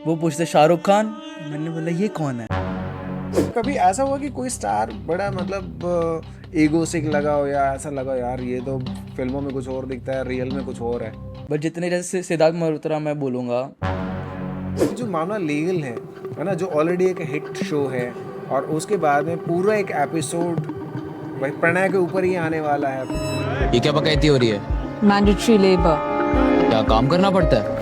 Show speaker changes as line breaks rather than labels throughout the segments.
वो पूछते शाहरुख खान, मैंने बोला ये कौन है।
कभी ऐसा हुआ कि कोई स्टार बड़ा मतलब ईगोस्टिक लगा हो या ऐसा लगा यार ये तो फिल्मों में कुछ और दिखता है, रियल में कुछ और है?
बट जितने जैसे सिद्धार्थ मल्होत्रा मैं बोलूँगा,
जो मामला लीगल है ना, जो ऑलरेडी एक हिट शो है और उसके बाद में पूरा एक एपिसोड भाई प्रणय के ऊपर ही आने वाला है।
ये क्या बकैती हो रही है?
Mandatory labour.
क्या काम करना पड़ता है?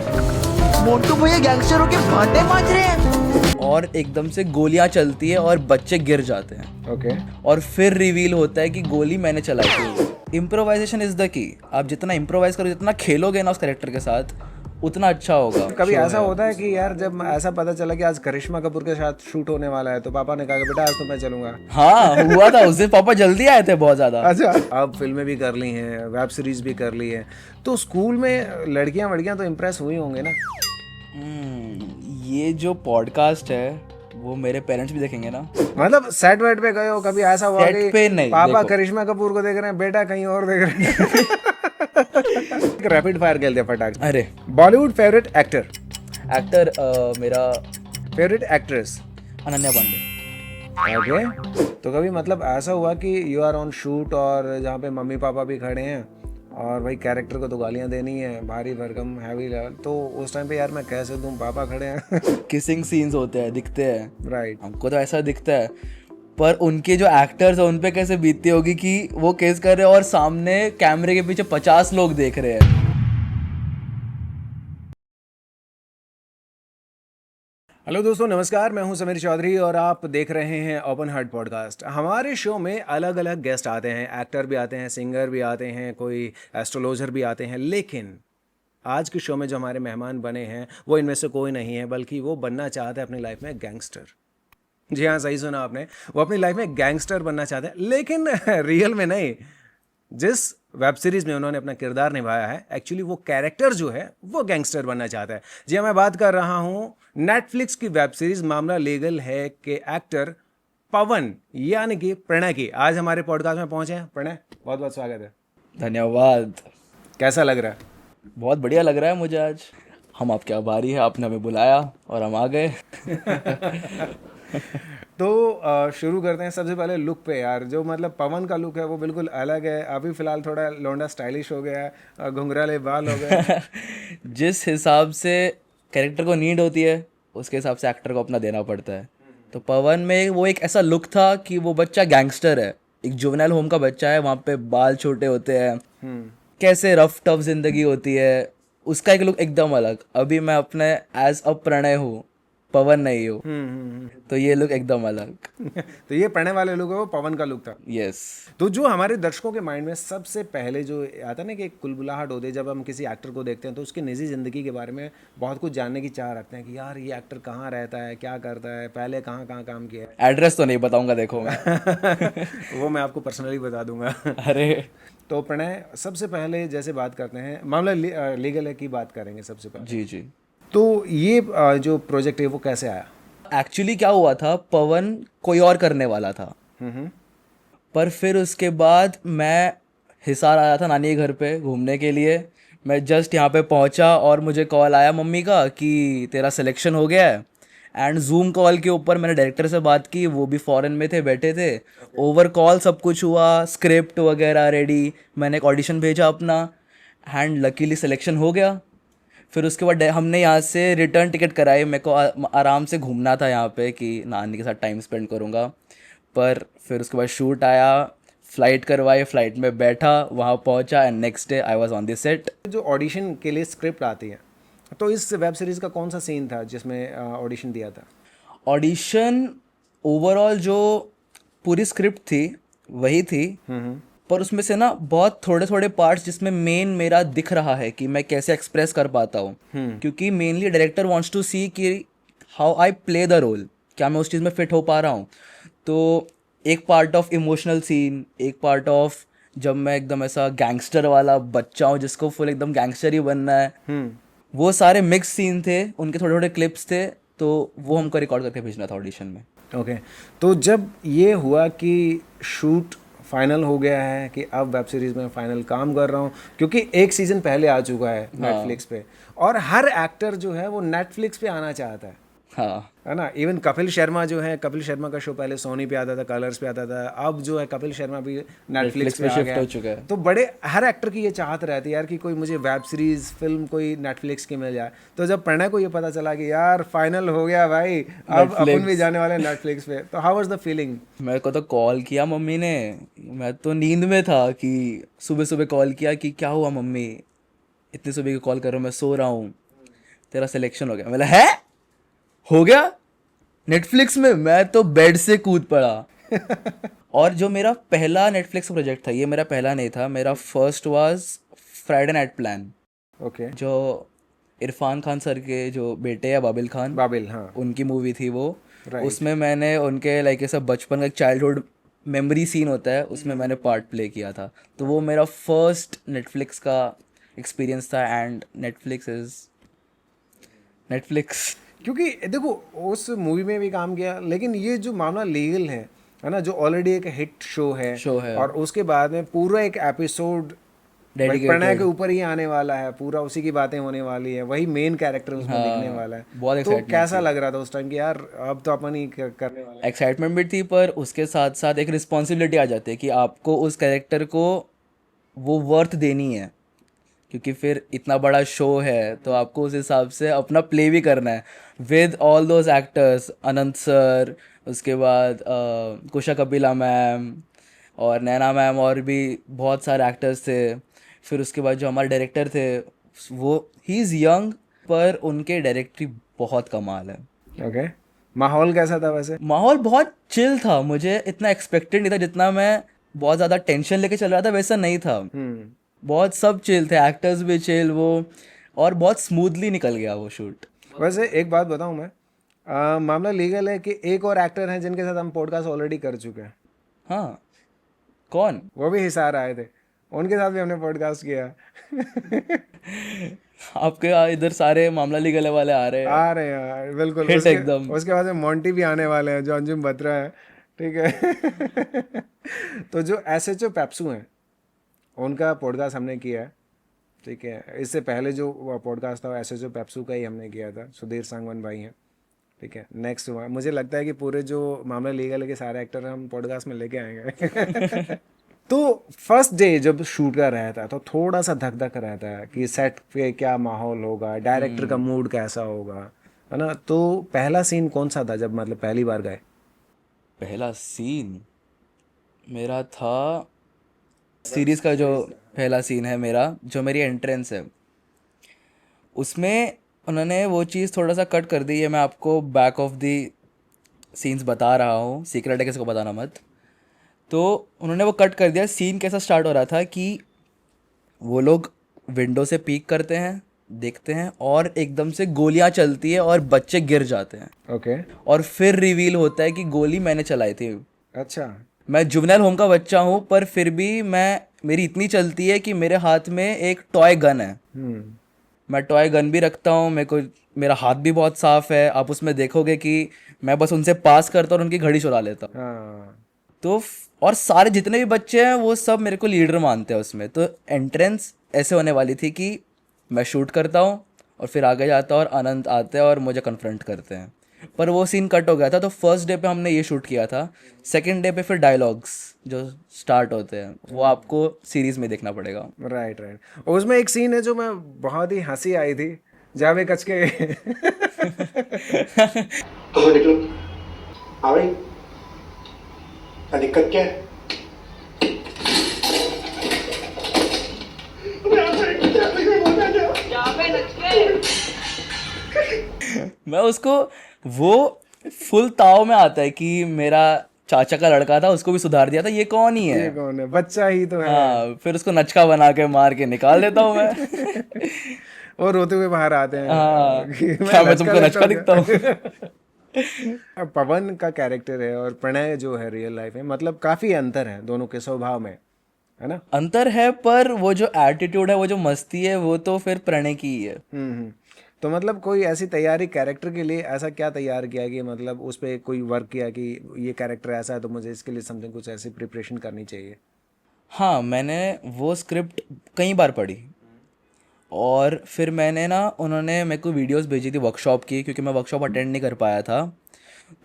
मोटू भैया गैंगस्टरों के भांटे मांज रहे हैं।
और एकदम से गोलियां चलती है और बच्चे गिर जाते हैं।
ओके।
और फिर रिवील होता है कि गोली मैंने चलाई थी। Improvisation is the key. आप जितना इम्प्रोवाइज करो, जितना खेलोगे ना उस कैरेक्टर के साथ, उतना अच्छा होगा।
कभी ऐसा होता है कि यार जब ऐसा पता चला कि आज करिश्मा कपूर के साथ शूट होने वाला है तो पापा ने कहा कि बेटा आज तो मैं चलूंगा?
हाँ, हुआ था उस दिन। पापा जल्दी आए थे बहुत ज्यादा।
अच्छा, अब फिल्में भी कर ली हैं, वेब सीरीज भी कर ली है, तो स्कूल में लड़कियां वड़कियां तो इम्प्रेस हुई होंगे ना?
ये जो पॉडकास्ट है वो मेरे पेरेंट्स भी देखेंगे ना।
मतलब सेट वेट पे गए हो, कभी ऐसा हुआ
सेट
कि
पे नहीं,
पापा
देखो।
करिश्मा कपूर को देख रहे हैं, बेटा कहीं और देख रहे हैं? रैपिड फायर खेलते हैं फटाक से।
अरे
बॉलीवुड फेवरेट एक्टर,
एक्टर मेरा
favourite actress?
Ananya Pandey.
Okay. तो कभी मतलब ऐसा हुआ कि यू आर ऑन शूट और जहाँ पे मम्मी पापा भी खड़े हैं और भाई कैरेक्टर को तो गालियाँ देनी है, भारी भरकम हैवी लेवल, तो उस टाइम पे यार मैं कैसे दूं, पापा खड़े हैं?
किसिंग सीन्स होते हैं, दिखते हैं।
राइट।
हमको तो ऐसा दिखता है, पर उनके जो एक्टर्स हैं उन पे कैसे बीतती होगी कि वो केस कर रहे हैं और सामने कैमरे के पीछे 50 लोग देख रहे हैं।
हेलो दोस्तों, नमस्कार। मैं हूं समीर चौधरी और आप देख रहे हैं ओपन हार्ट पॉडकास्ट। हमारे शो में अलग अलग गेस्ट आते हैं, एक्टर भी आते हैं, सिंगर भी आते हैं, कोई एस्ट्रोलॉजर भी आते हैं, लेकिन आज के शो में जो हमारे मेहमान बने हैं वो इनमें से कोई नहीं है, बल्कि वो बनना चाहते हैं अपनी लाइफ में गैंगस्टर। जी हाँ, सही सुना आपने, वो अपनी लाइफ में गैंगस्टर बनना चाहते हैं, लेकिन रियल में नहीं। जिस वेब सीरीज में उन्होंने अपना किरदार निभाया है, एक्चुअली वो कैरेक्टर जो है वो गैंगस्टर बनना चाहता है। जी हाँ, मैं बात कर रहा हूँ नेटफ्लिक्स की वेब सीरीज मामला लीगल है के एक्टर पवन यानी कि प्रणय की। आज हमारे पॉडकास्ट में पहुंचे हैं प्रणय, बहुत बहुत स्वागत है।
धन्यवाद।
कैसा लग रहा है?
बहुत बढ़िया लग रहा है मुझे आज। हम आपके आभारी हैं, आपने हमें बुलाया और हम आ गए।
तो शुरू करते हैं सबसे पहले लुक पे। यार जो मतलब पवन का लुक है वो बिल्कुल अलग है। अभी फिलहाल थोड़ा लौंडा स्टाइलिश हो गया है, घुंघराले बाल हो गए।
जिस हिसाब से कैरेक्टर को नीड होती है उसके हिसाब से एक्टर को अपना देना पड़ता है। तो पवन में वो एक ऐसा लुक था कि वो बच्चा गैंगस्टर है, एक जुवेनाइल होम का बच्चा है, वहाँ पे बाल छोटे होते हैं, कैसे रफ टफ जिंदगी होती है, उसका एक लुक एकदम अलग। अभी मैं अपने एज अ प्रणय हूँ, पवन नहीं हूँ, तो ये लुक एकदम अलग।
तो ये प्रणय वाले लुक है, वो पवन का लुक था।
यस।
तो जो हमारे दर्शकों के माइंड में सबसे पहले जो आता है ना कि एक कुलबुलाहट होती है जब हम किसी एक्टर को देखते हैं, तो उसकी निजी ज़िंदगी के बारे में बहुत कुछ जानने की चाह रखते हैं कि यार ये एक्टर कहाँ रहता है, क्या करता है, पहले कहाँ कहाँ काम किया है।
एड्रेस तो नहीं बताऊंगा, देखो मैं।
वो मैं आपको पर्सनली बता दूंगा।
अरे
तो प्रणय, सबसे पहले जैसे बात करते हैं मामला लीगल है की बात करेंगे सबसे पहले।
जी जी।
तो ये जो प्रोजेक्ट है वो कैसे आया?
एक्चुअली क्या हुआ था, पवन कोई और करने वाला था, पर फिर उसके बाद मैं हिसार आया था नानी के घर पे घूमने के लिए। मैं जस्ट यहाँ पे पहुँचा और मुझे कॉल आया मम्मी का कि तेरा सिलेक्शन हो गया है। एंड जूम कॉल के ऊपर मैंने डायरेक्टर से बात की, वो भी फॉरेन में थे, बैठे थे। ओवर कॉल सब कुछ हुआ, स्क्रिप्ट वगैरह रेडी, मैंने एक ऑडिशन भेजा अपना, एंड लकीली सिलेक्शन हो गया। फिर उसके बाद हमने यहाँ से रिटर्न टिकट कराई। मेरे को आराम से घूमना था यहाँ पे कि नानी के साथ टाइम स्पेंड करूँगा। पर फिर उसके बाद शूट आया, फ़्लाइट करवाई, फ़्लाइट में बैठा, वहाँ पहुँचा, and next day I was on the set.
जो ऑडिशन के लिए स्क्रिप्ट आती है, तो इस वेब सीरीज़ का कौन सा सीन था जिसमें ऑडिशन दिया था?
ऑडिशन ओवरऑल जो पूरी स्क्रिप्ट थी वही थी, पर उसमें से ना बहुत थोड़े थोड़े पार्ट्स जिसमें मेन मेरा दिख रहा है कि मैं कैसे एक्सप्रेस कर पाता हूँ। क्योंकि mainly director wants to see कि how I play the role, क्या मैं उस चीज़ में फिट हो पा रहा हूँ। तो एक पार्ट ऑफ इमोशनल सीन, एक पार्ट ऑफ जब मैं एकदम ऐसा गैंगस्टर वाला बच्चा हूँ जिसको फुल एकदम गैंगस्टर ही बनना है, वो सारे मिक्स सीन थे, उनके थोड़े थोड़े क्लिप्स थे, तो वो हमको रिकॉर्ड करके भेजना था ऑडिशन में।
ओके। तो जब ये हुआ कि शूट फाइनल हो गया है कि अब वेब सीरीज में फाइनल काम कर रहा हूँ, क्योंकि एक सीजन पहले आ चुका है नेटफ्लिक्स पे, और हर एक्टर जो है वो नेटफ्लिक्स पे आना चाहता
हाँ
है ना। इवन कपिल शर्मा जो है, कपिल शर्मा का शो पहले सोनी पे आता था, कलर्स पे आता था, अब जो है कपिल शर्मा भी नेटफ्लिक्स पे आ
शिफ्ट
गया
हो चुका है।
तो बड़े हर एक्टर की ये चाहत रहती है यार कि कोई मुझे वेब सीरीज फिल्म कोई नेटफ्लिक्स की मिल जाए। तो जब प्रणय को ये पता चला कि यार फाइनल हो गया भाई, अब अपन भी जाने वाले नेटफ्लिक्स पे, तो हाउ वाज द फीलिंग?
मेरे को तो कॉल किया मम्मी ने, मैं तो नींद में था कि सुबह सुबह कॉल किया कि क्या हुआ मम्मी, इतनी सुबह की कॉल कर रहा हूँ, मैं सो रहा हूँ, तेरा सिलेक्शन हो गया। मैं बोला है, हो गया नेटफ्लिक्स में? मैं तो बेड से कूद पड़ा। और जो मेरा पहला नेटफ्लिक्स प्रोजेक्ट था, ये मेरा पहला नहीं था, मेरा first was Friday night plan,
okay,
जो इरफान खान सर के जो बेटे हैं बाबिल खान,
बाबिल, हाँ,
उनकी मूवी थी वो।
Right.
उसमें मैंने उनके लाइक ऐसा बचपन का एक चाइल्डहुड मेमोरी सीन होता है, उसमें मैंने पार्ट प्ले किया था। तो वो मेरा फर्स्ट नेटफ्लिक्स का एक्सपीरियंस था, एंड नेटफ्लिक्स इज नेटफ्लिक्स।
क्योंकि देखो उस मूवी में भी काम किया, लेकिन ये जो मामला लीगल है ना, जो ऑलरेडी एक हिट शो है और उसके बाद में पूरा एक एपिसोड प्रणय के ऊपर ही आने वाला है, पूरा उसी की बातें होने वाली है, वही मेन कैरेक्टर उसमें दिखने वाला है।
बहुत
तो कैसा लग रहा था उस टाइम कि यार अब तो अपन ही करने वाला है?
एक्साइटमेंट भी थी, पर उसके साथ साथ एक रिस्पॉन्सिबिलिटी आ जाती है कि आपको उस कैरेक्टर को वो वर्थ देनी है, क्योंकि फिर इतना बड़ा शो है तो आपको उस हिसाब से अपना प्ले भी करना है with all those actors, Anant sir, उसके बाद कुशा कपिला मैम और नैना मैम, और भी बहुत सारे एक्टर्स थे। फिर उसके बाद जो हमारे डायरेक्टर थे, वो ही इज़ यंग पर उनके डायरेक्टरी बहुत कमाल है।
ओके, माहौल कैसा था वैसे?
माहौल बहुत चिल था, मुझे इतना एक्सपेक्टेड नहीं था, जितना मैं बहुत ज़्यादा टेंशन लेके चल रहा था वैसा नहीं था। बहुत सब चिल थे, एक्टर्स भी चिल वो, और बहुत स्मूथली निकल गया वो शूट।
वैसे एक बात बताऊं मैं, मामला लीगल है कि एक और एक्टर हैं जिनके साथ हम पॉडकास्ट ऑलरेडी कर चुके हैं।
हाँ, कौन?
वो भी हिसार आए थे, उनके साथ भी हमने पॉडकास्ट किया।
आपके इधर सारे मामला लीगल वाले आ रहे हैं।
आ रहे हैं यार, बिल्कुल।
Hit
उसके
एकदम।
उसके बाद में मोंटी भी आने वाले हैं, जो अंजुम बत्रा है, ठीक है। तो जो SHO पेप्सू हैं, उनका पॉडकास्ट हमने किया है, ठीक है। इससे पहले जो पॉडकास्ट था वो SHO पेप्सू का ही हमने किया था, सुधीर सांगवान भाई हैं, ठीक है। नेक्स्ट हुआ, मुझे लगता है कि पूरे जो मामला लीगल के सारे एक्टर हम पॉडकास्ट में लेके आएंगे। तो फर्स्ट डे जब शूट का रहता है तो थोड़ा सा धक धक रहता है कि सेट पे क्या माहौल होगा, डायरेक्टर का मूड कैसा होगा, है ना। तो पहला सीन कौन सा था जब मतलब पहली बार गए?
पहला सीन मेरा था, सीरीज का जो पहला सीन है मेरा, जो मेरी एंट्रेंस है, उसमें उन्होंने वो चीज़ थोड़ा सा कट कर दी है। मैं आपको बैक ऑफ दी सीन्स बता रहा हूँ, सीक्रेट है, किसी को बताना मत। तो उन्होंने वो कट कर दिया। सीन कैसा स्टार्ट हो रहा था कि वो लोग विंडो से पीक करते हैं, देखते हैं, और एकदम से गोलियां चलती है और बच्चे गिर जाते हैं।
ओके,
और फिर रिवील होता है कि गोली मैंने चलाई थी।
अच्छा।
मैं जुवेनाइल होम का बच्चा हूँ, पर फिर भी मेरी इतनी चलती है कि मेरे हाथ में एक टॉय गन है। मैं टॉय गन भी रखता हूँ, मेरा हाथ भी बहुत साफ है। आप उसमें देखोगे कि मैं बस उनसे पास करता हूँ और उनकी घड़ी चुरा लेता हूँ।
हाँ,
तो और सारे जितने भी बच्चे हैं वो सब मेरे को लीडर मानते हैं उसमें। तो एंट्रेंस ऐसे होने वाली थी कि मैं शूट करता हूँ और फिर आगे जाता हूँ और अनंत आते हैं और मुझे कन्फ्रंट करते हैं। पर वो सीन कट हो गया था। तो फर्स्ट डे पे हमने ये शूट किया था। सेकंड डे पे फिर डायलॉग्स जो स्टार्ट होते हैं वो आपको सीरीज में देखना पड़ेगा।
Right right. उसमें एक सीन है जो मैं बहुत ही हंसी आई थी, जावे कच के।
तो निकलो, हाँ भाई, क्या दिक्कत क्या है?
मैं उसको, वो फुल ताव में आता है कि मेरा चाचा का लड़का था, उसको भी सुधार दिया था, ये कौन ही
ये
है।
कौन है, बच्चा ही तो है।
हाँ, फिर उसको नचका बना के मार के निकाल देता हूँ मैं।
और रोते हुए बाहर आते हैं।
हाँ,
कि
क्या मैं तुमको
लगता
नचका
हूँ
दिखता हूँ।
क्या? पवन का कैरेक्टर है और प्रणय जो है रियल लाइफ में, मतलब काफी अंतर है दोनों के स्वभाव में, है ना।
अंतर है, पर वो जो एटीट्यूड है, वो जो मस्ती है, वो तो फिर प्रणय की ही है।
तो मतलब कोई ऐसी तैयारी कैरेक्टर के लिए ऐसा क्या तैयार किया कि मतलब उस पर कोई वर्क किया कि ये कैरेक्टर ऐसा है तो मुझे इसके लिए समथिंग कुछ ऐसी प्रिपरेशन करनी चाहिए?
हाँ, मैंने वो स्क्रिप्ट कई बार पढ़ी, और फिर मैंने ना, उन्होंने मेरे को वीडियोस भेजी थी वर्कशॉप की, क्योंकि मैं वर्कशॉप अटेंड नहीं कर पाया था।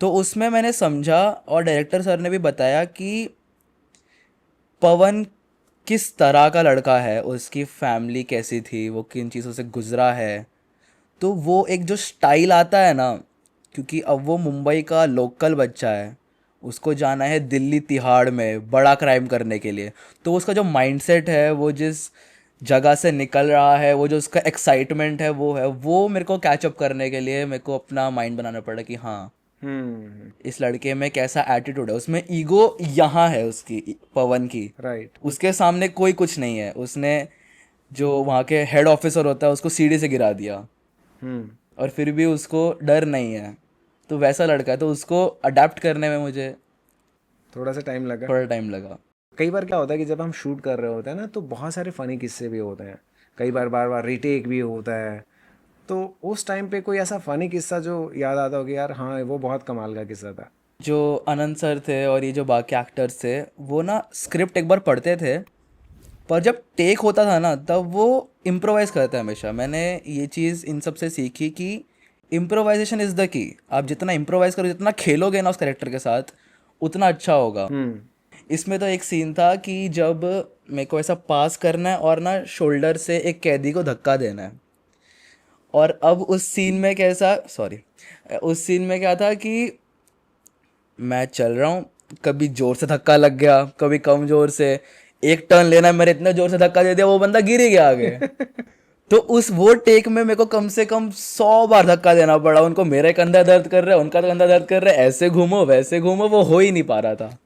तो उसमें मैंने समझा, और डायरेक्टर सर ने भी बताया कि पवन किस तरह का लड़का है, उसकी फैमिली कैसी थी, वो किन चीज़ों से गुजरा है। तो वो एक जो स्टाइल आता है ना, क्योंकि अब वो मुंबई का लोकल बच्चा है, उसको जाना है दिल्ली तिहाड़ में बड़ा क्राइम करने के लिए, तो उसका जो माइंडसेट है, वो जिस जगह से निकल रहा है, वो जो उसका एक्साइटमेंट है, वो मेरे को कैचअप करने के लिए मेरे को अपना माइंड बनाना पड़ा कि हाँ, इस लड़के में कैसा एटीट्यूड है, उसमें ईगो यहाँ है उसकी, पवन की।
राइट।
उसके सामने कोई कुछ नहीं है, उसने जो वहाँ के हेड ऑफिसर होता है उसको सीढ़ी से गिरा दिया, और फिर भी उसको डर नहीं है। तो वैसा लड़का है, तो उसको अडेप्ट करने में मुझे
थोड़ा सा टाइम लगा।
थोड़ा टाइम लगा।
कई बार क्या होता है कि जब हम शूट कर रहे होते हैं ना तो बहुत सारे फनी किस्से भी होते हैं, कई बार बार बार रीटेक भी होता है। तो उस टाइम पे कोई ऐसा फनी किस्सा जो याद आता हो कि यार हाँ वो बहुत कमाल का किस्सा था?
जो अनंत सर थे और ये जो बाकी एक्टर्स थे, वो ना स्क्रिप्ट एक बार पढ़ते थे, पर जब टेक होता था ना, तब वो इम्प्रोवाइज़ करते हैं हमेशा। मैंने ये चीज़ इन सब से सीखी कि इम्प्रोवाइजेशन इज़ द की। आप जितना इम्प्रोवाइज़ करो, जितना खेलोगे ना उस कैरेक्टर के साथ, उतना अच्छा होगा। इसमें तो एक सीन था कि जब मेरे को ऐसा पास करना है और ना शोल्डर से एक कैदी को धक्का देना है, और अब उस सीन में उस सीन में क्या था कि मैं चल रहा हूँ, कभी जोर से धक्का लग गया, कभी कम जोर से, एक टर्न लेना है, मैंने इतने जोर से धक्का दे दिया वो बंदा गिर ही गया आगे। तो वो टेक में मेरे को कम से कम 100 बार धक्का देना पड़ा उनको। मेरे कंधा दर्द कर रहा है, उनका कंधा दर्द कर रहा है, ऐसे घूमो वैसे घूमो, वो हो ही नहीं पा रहा था।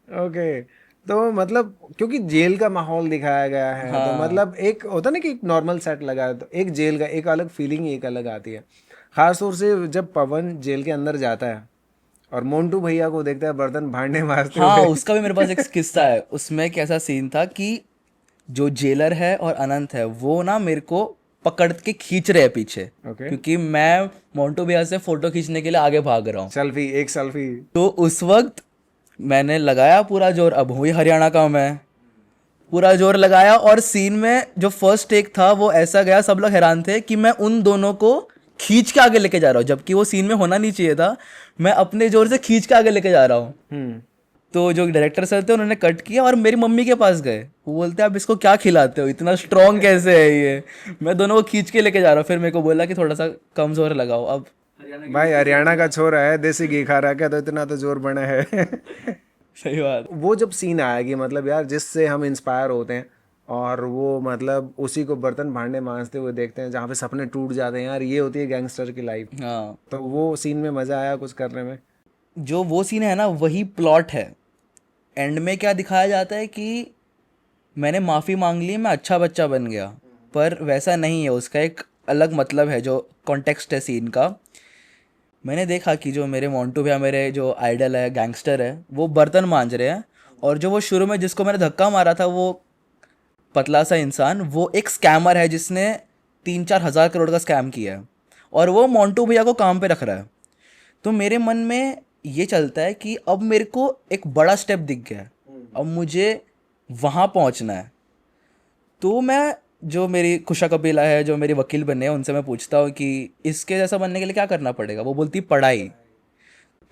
ओके। तो मतलब क्योंकि जेल का माहौल दिखाया गया है, तो मतलब एक होता ना कि एक नॉर्मल सेट लगा है, तो एक जेल का एक अलग फीलिंग एक अलग आती है। खास तौर से जब पवन जेल के अंदर जाता है और मोंटू भैया को देखता है बर्तन भांडे मारते
हाँ,
हुए।
उसका भी मेरे पास एक किस्सा है। उसमें कैसा सीन था कि जो जेलर है और अनंत है, वो ना मेरे को पकड़ के खींच रहे हैं पीछे,
ओके।
क्योंकि मैं मोंटू भैया से फोटो खींचने के लिए आगे भाग रहा हूँ।
सेल्फी, एक सेल्फी।
तो उस वक्त मैंने लगाया पूरा जोर, अब हुई हरियाणा का मैं, पूरा जोर लगाया, और सीन में जो फर्स्ट टेक था वो ऐसा गया, सब लोग हैरान थे कि मैं उन दोनों को खींच के आगे लेके जा रहा हूँ, जबकि वो सीन में होना नहीं चाहिए था। मैं अपने जोर से खींच के आगे लेके जा रहा हूँ। तो जो डायरेक्टर सर थे उन्होंने कट किया और मेरी मम्मी के पास गए। वो बोलते हैं आप इसको क्या खिलाते हो, इतना स्ट्रॉन्ग कैसे है ये। मैं दोनों को खींच के लेके जा रहा हूँ। फिर मेरे को बोला कि थोड़ा सा कम जोर लगाओ। अब
भाई हरियाणा का छोरा है, देसी घी खा रहा है क्या, तो इतना तो जोर बना है।
सही बात।
वो जब सीन आया कि मतलब यार जिससे हम इंस्पायर होते हैं और वो मतलब उसी को बर्तन भांडे मांजते हुए देखते हैं, जहाँ पे सपने टूट जाते हैं, यार ये होती है गैंगस्टर की लाइफ।
हाँ,
तो वो सीन में मजा आया कुछ करने में?
जो वो सीन है ना, वही प्लॉट है। एंड में क्या दिखाया जाता है कि मैंने माफ़ी मांग ली, मैं अच्छा बच्चा बन गया, पर वैसा नहीं है। उसका एक अलग मतलब है, जो कॉन्टेक्स्ट है सीन का। मैंने देखा कि जो मेरे मोंटू भैया, मेरे जो आइडल है, गैंगस्टर है, वो बर्तन मांज रहे हैं, और जो वो शुरू में जिसको मैंने धक्का मारा था, वो पतला सा इंसान, वो एक स्कैमर है जिसने 3-4 हज़ार करोड़ का स्कैम किया है, और वो मोंटू भैया को काम पे रख रहा है। तो मेरे मन में ये चलता है कि अब मेरे को एक बड़ा स्टेप दिख गया है, अब मुझे वहाँ पहुँचना है। तो मैं, जो मेरी खुशा कपिला है, जो मेरी वकील बने हैं, उनसे मैं पूछता हूँ कि इसके जैसा बनने के लिए क्या करना पड़ेगा। वो बोलती पढ़ाई।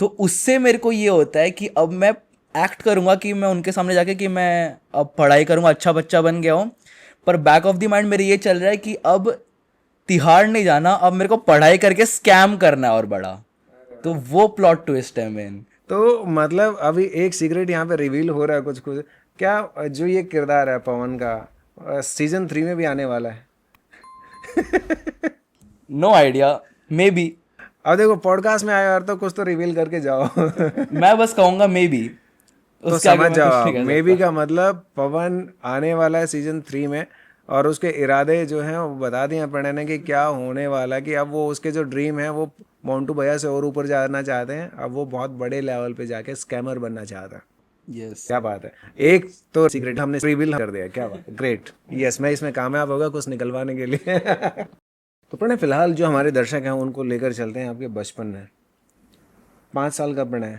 तो उससे मेरे को ये होता है कि अब मैं एक्ट करूँगा कि मैं उनके सामने जाके कि मैं अब पढ़ाई करूँगा, अच्छा बच्चा बन गया हूँ, पर बैक ऑफ द माइंड मेरे ये चल रहा है कि अब तिहाड़ नहीं जाना, अब मेरे को पढ़ाई करके स्कैम करना है और बड़ा। तो वो प्लॉट ट्विस्ट है मेन।
तो मतलब अभी एक सीक्रेट यहाँ पे रिवील हो रहा है कुछ कुछ, क्या जो ये किरदार है पवन का सीजन 3 में भी आने वाला है?
No idea, maybe.
अब देखो पॉडकास्ट में आया यार, तो कुछ तो रिवील करके जाओ।
मैं बस कहूँगा मे बी।
तो समझ जाओ, मे बी का मतलब पवन आने वाला है सीजन 3 में, और उसके इरादे जो हैं वो बता दिए प्रणय ने कि क्या होने वाला है, कि अब वो उसके जो ड्रीम है वो मोंटू भैया से और ऊपर जाना चाहते हैं। अब वो बहुत बड़े लेवल पे जाके स्कैमर बनना चाहता है।
यस।
क्या बात है, एक तो सीक्रेट हमने रिवील कर दिया। क्या बात, ग्रेट। यस, मैं इसमें कामयाब होगा कुछ निकलवाने के लिए। तो प्रणय, फिलहाल जो हमारे दर्शक हैं उनको लेकर चलते हैं आपके बचपन में। 5 साल का प्रणय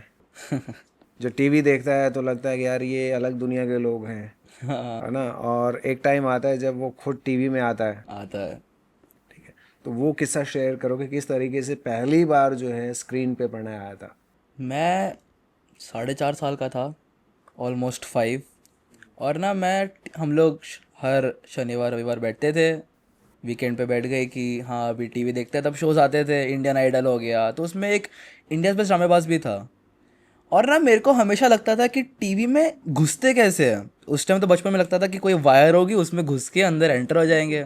जो टीवी देखता है तो लगता है कि यार ये अलग दुनिया के लोग हैं, है ना। और एक टाइम आता है जब वो खुद टीवी में आता है,
आता है।
ठीक है। तो वो किस्सा शेयर करो कि किस तरीके से पहली बार जो है स्क्रीन पे प्रणय आया था।
मैं 4.5 साल का था, ऑलमोस्ट 5। और ना हम लोग हर शनिवार रविवार बैठते थे, वीकेंड पे बैठ गए कि हाँ अभी टीवी देखते हैं। तब शोज़ आते थे, इंडियन आइडल हो गया, तो उसमें एक इंडिया बेस्ट ड्रामेबाज भी था। और ना मेरे को हमेशा लगता था कि टीवी में घुसते कैसे हैं। उस टाइम तो बचपन में लगता था कि कोई वायर होगी, उसमें घुस के अंदर एंटर हो जाएंगे।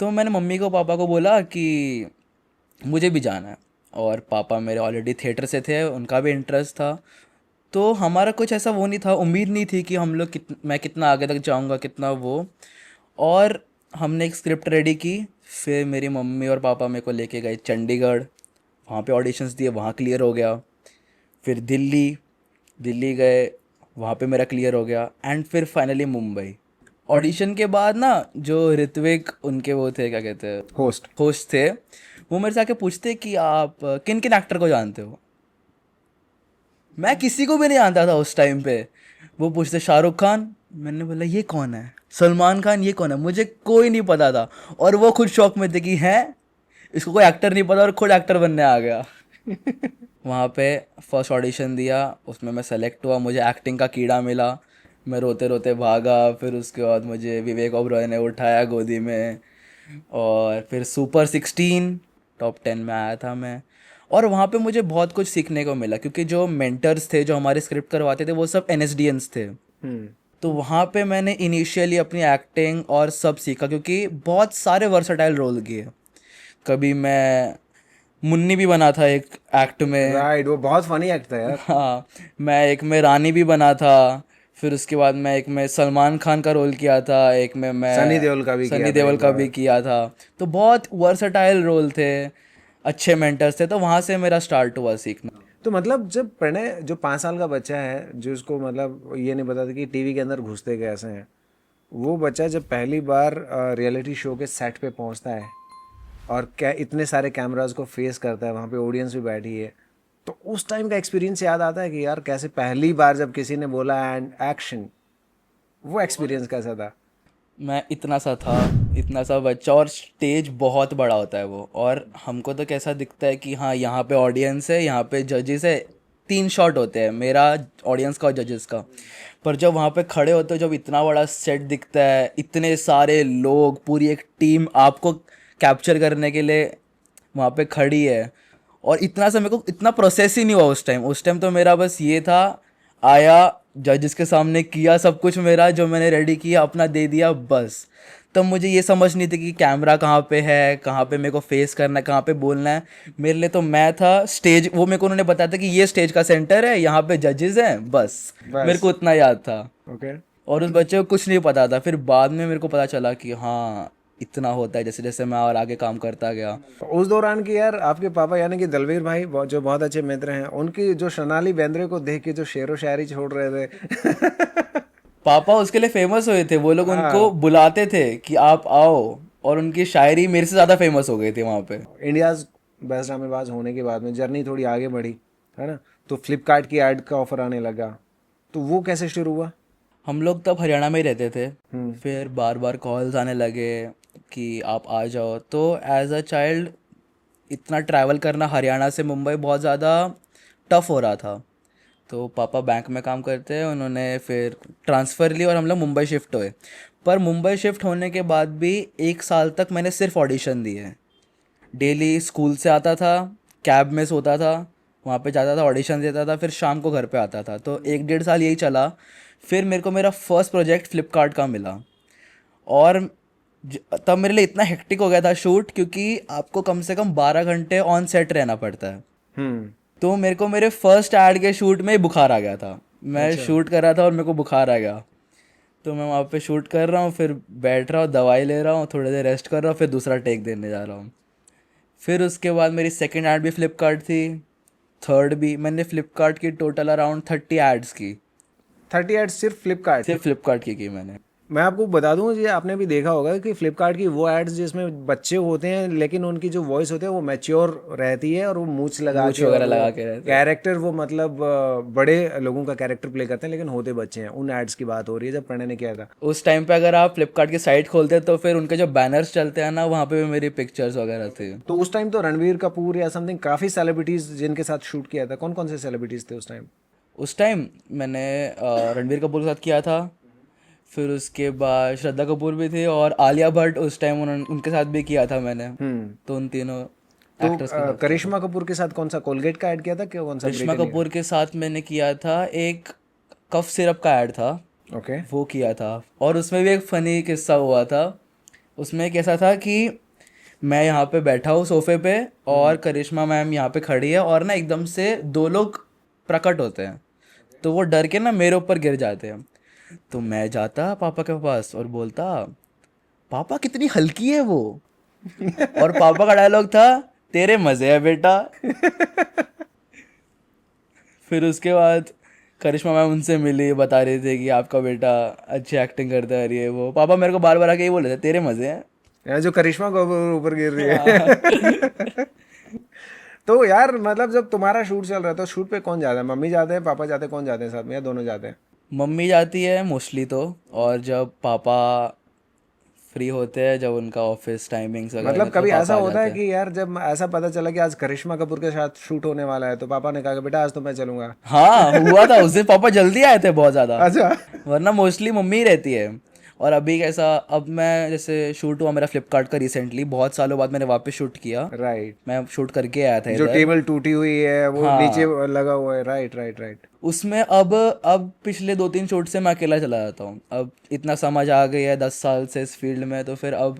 तो मैंने मम्मी को पापा को बोला कि मुझे भी जाना है। और पापा मेरे ऑलरेडी थिएटर से थे, उनका भी इंटरेस्ट था। तो हमारा कुछ ऐसा वो नहीं था, उम्मीद नहीं थी कि हम लोग मैं कितना आगे तक जाऊंगा, कितना वो। और हमने एक स्क्रिप्ट रेडी की। फिर मेरी मम्मी और पापा मेरे को लेके गए चंडीगढ़, वहाँ पे ऑडिशंस दिए, वहाँ क्लियर हो गया। फिर दिल्ली गए, वहाँ पे मेरा क्लियर हो गया। एंड फिर फाइनली मुंबई। ऑडिशन के बाद ना जो ऋत्विक उनके वो थे, क्या कहते हैं, होस्ट थे, वो मेरे से आके पूछते कि आप किन किन एक्टर को जानते हो। मैं किसी को भी नहीं जानता था उस टाइम पे। वो पूछते शाहरुख खान, मैंने बोला ये कौन है, सलमान खान ये कौन है, मुझे कोई नहीं पता था। और वो खुद शौक में थे कि हैं इसको कोई एक्टर नहीं पता, और खुद एक्टर बनने आ गया। वहाँ पे फर्स्ट ऑडिशन दिया, उसमें मैं सेलेक्ट हुआ, मुझे एक्टिंग का कीड़ा मिला। मैं रोते रोते भागा। फिर उसके बाद मुझे विवेक ओबरॉय ने उठाया गोदी में, और फिर सुपर 16 टॉप 10 में आया था मैं। और वहाँ पे मुझे बहुत कुछ सीखने को मिला, क्योंकि जो मेंटर्स थे जो हमारे स्क्रिप्ट करवाते थे वो सब NSDNs थे। तो वहाँ पे मैंने इनिशियली अपनी एक्टिंग और सब सीखा, क्योंकि बहुत सारे वर्सटाइल रोल किए। कभी मैं मुन्नी भी बना था एक एक्ट में।
राइट, वो बहुत फनी एक्ट था यार।
हाँ, मैं एक में रानी भी बना था। फिर उसके बाद मैं एक में सलमान खान का रोल किया था, एक में मैं
सनी देओल का भी किया
सनी
था
देओल
एक
का
बार।
भी किया था। तो बहुत वर्सटाइल रोल थे, अच्छे मेंटर्स थे। तो वहाँ से मेरा स्टार्ट हुआ सीखना।
तो मतलब जब प्रणय जो 5 साल का बच्चा है, जो उसको मतलब ये नहीं पता था कि टीवी के अंदर घुसते कैसे हैं, वो बच्चा जब पहली बार रियलिटी शो के सेट पे पहुंचता है और क्या इतने सारे कैमरास को फेस करता है, वहाँ पे ऑडियंस भी बैठी है, तो उस टाइम का एक्सपीरियंस याद आता है कि यार कैसे पहली बार जब किसी ने बोला एंड एक्शन, वो एक्सपीरियंस कैसा था?
मैं इतना सा बच्चा, और स्टेज बहुत बड़ा होता है वो। और हमको तो कैसा दिखता है कि हाँ यहाँ पे ऑडियंस है, यहाँ पे जजेस है, 3 शॉट होते हैं, मेरा, ऑडियंस का और जजेस का। पर जब वहाँ पे खड़े होते हो, जब इतना बड़ा सेट दिखता है, इतने सारे लोग, पूरी एक टीम आपको कैप्चर करने के लिए वहाँ पे खड़ी है, और इतना सा मेरे को इतना प्रोसेस ही नहीं हुआ उस टाइम तो मेरा बस ये था, आया जजेस के सामने, किया सब कुछ मेरा जो मैंने रेडी किया, अपना दे दिया बस। तब मुझे ये समझ नहीं थी कि कैमरा कहाँ पे है, कहाँ पे मेरे को फेस करना है, कहाँ पे बोलना है। मेरे लिए तो मैं था स्टेज, वो मेरे को उन्होंने बताया था कि ये स्टेज का सेंटर है, यहाँ पे जजेस हैं, बस मेरे को उतना याद था।
ओके।
और उस बच्चे को कुछ नहीं पता था। फिर बाद में मेरे को पता चला कि हाँ इतना होता है, जैसे जैसे मैं और आगे काम करता गया।
उस दौरान की यार आपके पापा यानी कि दलवीर भाई जो बहुत अच्छे मित्र हैं, उनकी जो सोनाली बेंद्रे को देख के जो शेरो शायरी छोड़ रहे थे
पापा उसके लिए फेमस हुए थे, वो लोग उनको बुलाते थे कि आप आओ, और उनकी शायरी मेरे से ज़्यादा फेमस हो गई थी वहाँ पे।
इंडियाज बेस्ट ड्रामेबाज होने के बाद में जर्नी थोड़ी आगे बढ़ी, है ना। तो फ्लिपकार्ट की ऐड का ऑफर आने लगा, तो वो कैसे शुरू हुआ?
हम लोग तब हरियाणा में ही रहते थे। फिर बार बार कॉल्स आने लगे कि आप आ जाओ। तो एज अ चाइल्ड इतना ट्रैवल करना हरियाणा से मुंबई बहुत ज़्यादा टफ हो रहा था। तो पापा बैंक में काम करते हैं, उन्होंने फिर ट्रांसफ़र ली और हम लोग मुंबई शिफ्ट हुए। पर मुंबई शिफ्ट होने के बाद भी 1 साल तक मैंने सिर्फ ऑडिशन दिए। डेली स्कूल से आता था, कैब में सोता था, वहाँ पे जाता था, ऑडिशन देता था, फिर शाम को घर पे आता था। तो 1-1.5 साल यही चला। फिर मेरे को मेरा फर्स्ट प्रोजेक्ट फ्लिपकार्ट का मिला। और तब मेरे लिए इतना हेक्टिक हो गया था शूट, क्योंकि आपको कम से कम 12 घंटे ऑन सेट रहना पड़ता है। तो मेरे को मेरे फर्स्ट ऐड के शूट में ही बुखार आ गया था। मैं शूट कर रहा था और मेरे को बुखार आ गया। तो मैं वहाँ पे शूट कर रहा हूँ, फिर बैठ रहा हूँ, दवाई ले रहा हूँ, थोड़ी देर रेस्ट कर रहा हूँ, फिर दूसरा टेक देने जा रहा हूँ। फिर उसके बाद मेरी सेकंड ऐड भी फ्लिपकार्ट थी, थर्ड भी। मैंने फ्लिपकार्ट की टोटल अराउंड 30 एड्स की।
30 एड्स सिर्फ फ्लिपकार्ट
सिर्फ फ्लिपकार्ट की मैंने।
मैं आपको बता दूं, ये आपने भी देखा होगा कि फ्लिपकार्ट की वो एड्स जिसमें बच्चे होते हैं लेकिन उनकी जो वॉइस होती है वो मैच्योर रहती है और वो मूंछ लगा
मूंछ
के और
वगैरह
वो
लगा के रहते हैं।
कैरेक्टर वो मतलब बड़े लोगों का कैरेक्टर प्ले करते हैं लेकिन होते बच्चे हैं। उन एड्स की बात हो रही है जब प्रणय ने किया था।
उस टाइम पे अगर आप फ्लिपकार्ट की साइट खोलते हैं तो फिर उनके जो बैनर्स चलते हैं ना, वहाँ पे भी मेरी पिक्चर्स वगैरह थी।
तो उस टाइम तो रणवीर कपूर या समथिंग काफ़ी सेलिब्रिटीज़ जिनके साथ शूट किया था। कौन कौन से सेलिब्रिटीज़ थे उस टाइम?
उस टाइम मैंने रणबीर कपूर के साथ किया था, फिर उसके बाद श्रद्धा कपूर भी थी और आलिया भट्ट उस टाइम उनके साथ भी किया था मैंने। तो उन तीनों
तो
एक्टर्स के साथ।
करिश्मा कपूर के साथ कौन सा कोलगेट का ऐड किया था क्या? कौन सा?
करिश्मा कपूर के साथ मैंने किया था एक कफ सिरप का ऐड था,
ओके।
वो किया था। और उसमें भी एक फ़नी किस्सा हुआ था। उसमें कैसा था कि मैं यहाँ पे बैठा हूँ सोफे पे और करिश्मा मैम यहाँ पे खड़ी है और ना एकदम से दो लोग प्रकट होते हैं, तो वो डर के ना मेरे ऊपर गिर जाते हैं। तो मैं जाता पापा के पास और बोलता, पापा कितनी हल्की है वो। और पापा का डायलॉग था, तेरे मज़े है बेटा। फिर उसके बाद करिश्मा मैम उनसे मिली, बता रहे थे कि आपका बेटा अच्छी एक्टिंग करता है, ये वो। पापा मेरे को बार बार आके ये बोल रहे थे, तेरे मज़े हैं।
यार जो करिश्मा कपूर ऊपर गिर रही है। तो यार मतलब जब तुम्हारा शूट चल रहा है तो शूट पे कौन जाता है? मम्मी जाते हैं, पापा जाते हैं, कौन जाते हैं साथ में या दोनों जाते हैं?
मम्मी जाती है मोस्टली तो, और जब पापा फ्री होते हैं, जब उनका ऑफिस टाइमिंग्स वगैरह
मतलब
रहता है,
कभी
तो
ऐसा
पापा आ
होता है
जाते हैं।
कि यार जब ऐसा पता चला कि आज करिश्मा कपूर के साथ शूट होने वाला है तो पापा ने कहा कि बेटा आज तो मैं चलूंगा?
हाँ हुआ था उस दिन, पापा जल्दी आए थे बहुत ज़्यादा,
अच्छा।
वरना मोस्टली मम्मी ही रहती है। और अभी कैसा, अब मैं जैसे शूट हुआ मेरा फ्लिपकार्ट का रिसेंटली, बहुत सालों बाद मैंने वापस शूट किया।
राइट।
मैं शूट करके आया था
जो
इधर।
टेबल टूटी हुई है वो
हाँ,
नीचे लगा हुआ है। Right right right.
उसमें अब पिछले 2-3 शूट से मैं अकेला चला जाता हूँ। अब इतना समझ आ गई है 10 साल से इस फील्ड में, तो फिर अब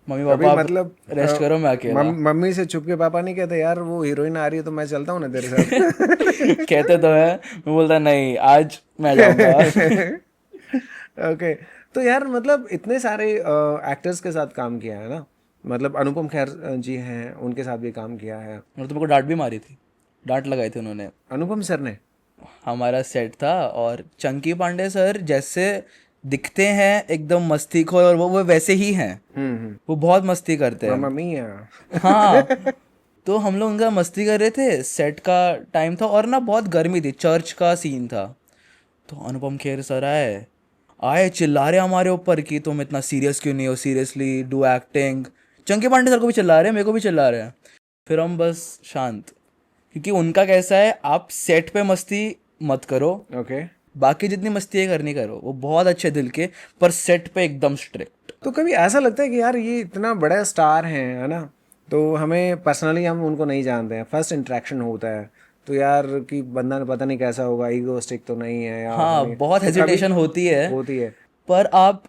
मम्मी
कभी
पापा आप
मतलब
रेस्ट करो, मैं अकेला।
मम्मी से छुप के पापा नहीं कहते यार वो हीरोइन आ रही है तो मैं चलता हूँ ना तेरे साथ?
कहते तो है, मैं बोलता नहीं आज मैं जाऊंगा।
ओके। तो यार मतलब इतने सारे एक्टर्स के साथ काम किया है ना, मतलब अनुपम खेर जी हैं उनके साथ भी काम किया है।
और तुमको डांट भी मारी थी, डांट लगाई थी उन्होंने।
अनुपम सर ने?
हमारा सेट था और चंकी पांडे सर जैसे दिखते हैं एकदम मस्तीखोर, और वो वैसे ही हैं। वो बहुत मस्ती करते हैं।
मम्मी
हाँ, तो हम लोग उनका मस्ती कर रहे थे, सेट का टाइम था और ना बहुत गर्मी थी, चर्च का सीन था। तो अनुपम खेर सर आए चिल्ला रहे हमारे ऊपर कि तुम इतना सीरियस क्यों नहीं हो, seriously do acting. Chunky Pandey sir को भी चिल्ला रहे हैं, मेरे को भी चिल्ला रहे हैं। फिर हम बस शांत, क्योंकि उनका कैसा है, आप सेट पे मस्ती मत करो,
ओके।
बाकी जितनी मस्ती है करनी करो। वो बहुत अच्छे दिल के, पर सेट पे एकदम स्ट्रिक्ट।
तो कभी ऐसा लगता है कि यार ये इतना बड़ा स्टार है ना, तो हमें पर्सनली हम उनको नहीं जानते हैं, फर्स्ट इंटरेक्शन होता है तो यार कि बंदा पता नहीं कैसा होगा, ईगोस्टिक तो नहीं है या
हाँ, बहुत हेजिटेशन होती है।
होती है।
पर आप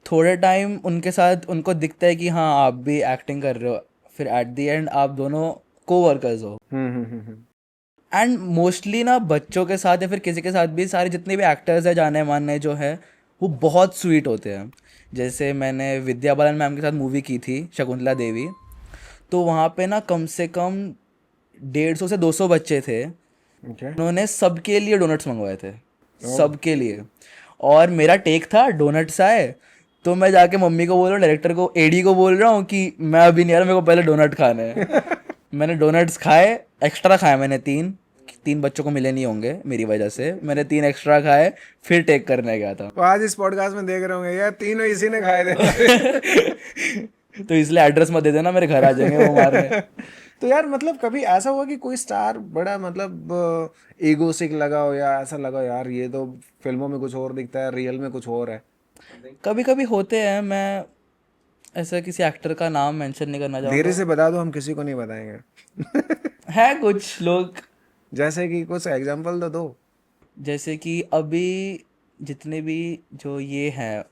थोड़े टाइम उनके साथ, उनको दिखता है कि हाँ आप भी एक्टिंग कर रहे हो, फिर एट द एंड आप दोनों को वर्कर्स हो। एंड मोस्टली ना बच्चों के साथ या फिर किसी के साथ भी, सारे जितने भी एक्टर्स हैं जाने माने जो है, वो बहुत स्वीट होते हैं। जैसे मैंने विद्या बालन मैम के साथ मूवी की थी शकुंतला देवी, तो वहाँ पे ना कम से कम 150 से 200 बच्चे थे।
ओके।
उन्होंने सबके लिए डोनट्स मंगवाए थे, सबके लिए। और मेरा टेक था, डोनट्स आए तो मैं जाके मम्मी को बोल रहा हूँ, डायरेक्टर को, एडी को बोल रहा हूँ कि मैं अभी नहीं आ रहा, मेरे को पहले डोनट खाने हैं। मैंने डोनट्स खाए, एक्स्ट्रा खाए मैंने 3 बच्चों को मिले नहीं होंगे मेरी वजह से, मैंने 3 एक्स्ट्रा खाए, फिर टेक करने गया था।
तो आज इस पॉडकास्ट में देख रहे होंगे यार तीनों इसी ने खाए थे।
तो इसलिए एड्रेस मत दे देना, मेरे घर आ जाएंगे वो मारने।
तो यार मतलब कभी ऐसा हुआ कि कोई स्टार बड़ा मतलब ईगोस्टिक लगा हो या ऐसा लगा यार ये तो फिल्मों में कुछ और दिखता है, रियल में कुछ और है?
कभी कभी होते हैं, मैं ऐसा किसी एक्टर का नाम मेंशन नहीं करना
धीरे
चाहूँगा।
से बता दो, हम किसी को नहीं बताएंगे।
है कुछ लोग,
जैसे कि कुछ एग्जांपल तो दो।
जैसे कि अभी जितने भी जो ये हैं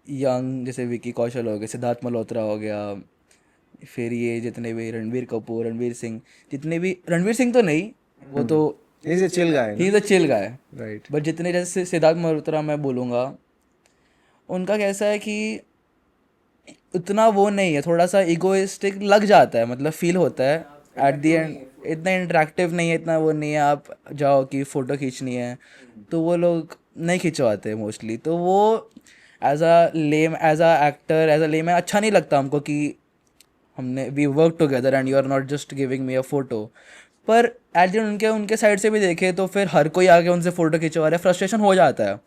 यंग, जैसे विकी कौशल हो गया, सिद्धार्थ मल्होत्रा हो गया, फिर ये जितने भी रणबीर कपूर, रणवीर सिंह, जितने भी, रणवीर सिंह तो नहीं, वो तो
इसे chill guy
he is a chill guy,
right.
But जितने जैसे सिद्धार्थ मल्होत्रा मैं बोलूँगा, उनका कैसा है कि उतना वो नहीं है, थोड़ा सा इगोइस्टिक लग जाता है, मतलब फील होता है एट द एंड। इतना इंटरेक्टिव नहीं है, इतना वो नहीं है, आप जाओ कि फ़ोटो खींचनी है तो वो लोग नहीं खिंचवाते मोस्टली, तो वो as a actor as a lame अच्छा नहीं लगता हमको कि हमने we work together and you are not just giving me a photo. पर एट द उनके उनके साइड से भी देखे तो फिर हर कोई आके उनसे फ़ोटो खिंचवा रहा है, फ्रस्ट्रेशन हो जाता है।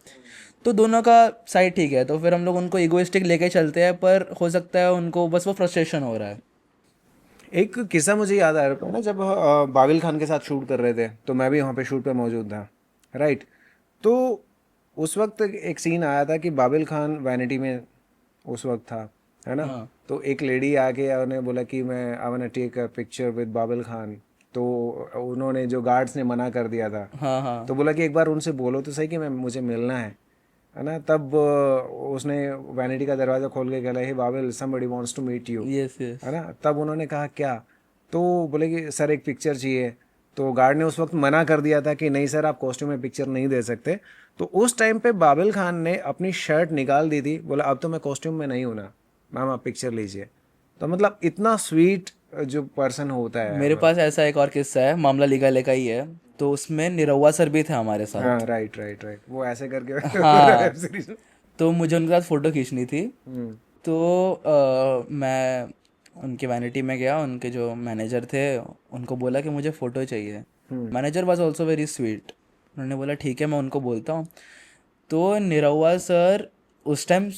तो दोनों का साइड ठीक है, तो फिर हम लोग उनको इगोइस्टिक लेके चलते हैं, पर हो सकता है उनको बस वो फ्रस्ट्रेशन हो रहा है।
एक किस्सा मुझे याद आ रहा है ना, जब बाबिल खान के साथ शूट कर रहे थे तो मैं भी वहाँ पे शूट पे मौजूद था, राइट। तो उस वक्त एक सीन आया था कि बाबिल खान वैनिटी में उस वक्त था, है ना। तो एक लेडी आके उन्हें बोला कि मैं I want to take a picture with Babil Khan. तो उन्होंने जो गार्ड्स ने मना कर दिया था,
हाँ हाँ
तो बोला कि एक बार उनसे बोलो तो सही कि मैं मुझे मिलना है ना। तब उसने वैनिटी का दरवाज़ा खोल के कहला, hey Babil, somebody wants to meet you,
yes yes
है ना। तब उन्होंने कहा क्या, तो बोले कि सर एक पिक्चर चाहिए। तो गार्ड ने उस वक्त मना कर दिया था कि नहीं सर, आप कॉस्ट्यूम में पिक्चर नहीं दे सकते। तो उस टाइम पे बाबिल खान ने अपनी शर्ट निकाल दी थी, बोला अब तो मैं कॉस्ट्यूम में नहीं हूं ना मैम, आप पिक्चर लीजिए। तो मतलब इतना स्वीट जो पर्सन होता है।
मेरे पास ऐसा एक और किस्सा है, मामला लीगल का ही है। तो उसमें निरहुआ सर भी थे हमारे साथ।
हाँ राइट राइट राइट, वो ऐसे करके
हाँ
वेब सीरीज में।
तो मुझे उनके साथ फ़ोटो खींचनी थी। तो मैं उनके वैनिटी में गया, उनके जो मैनेजर थे उनको बोला कि मुझे फ़ोटो चाहिए। Manager was also very sweet, उन्होंने बोला ठीक है मैं उनको बोलता हूँ। तो निरहुआ सर उस टाइम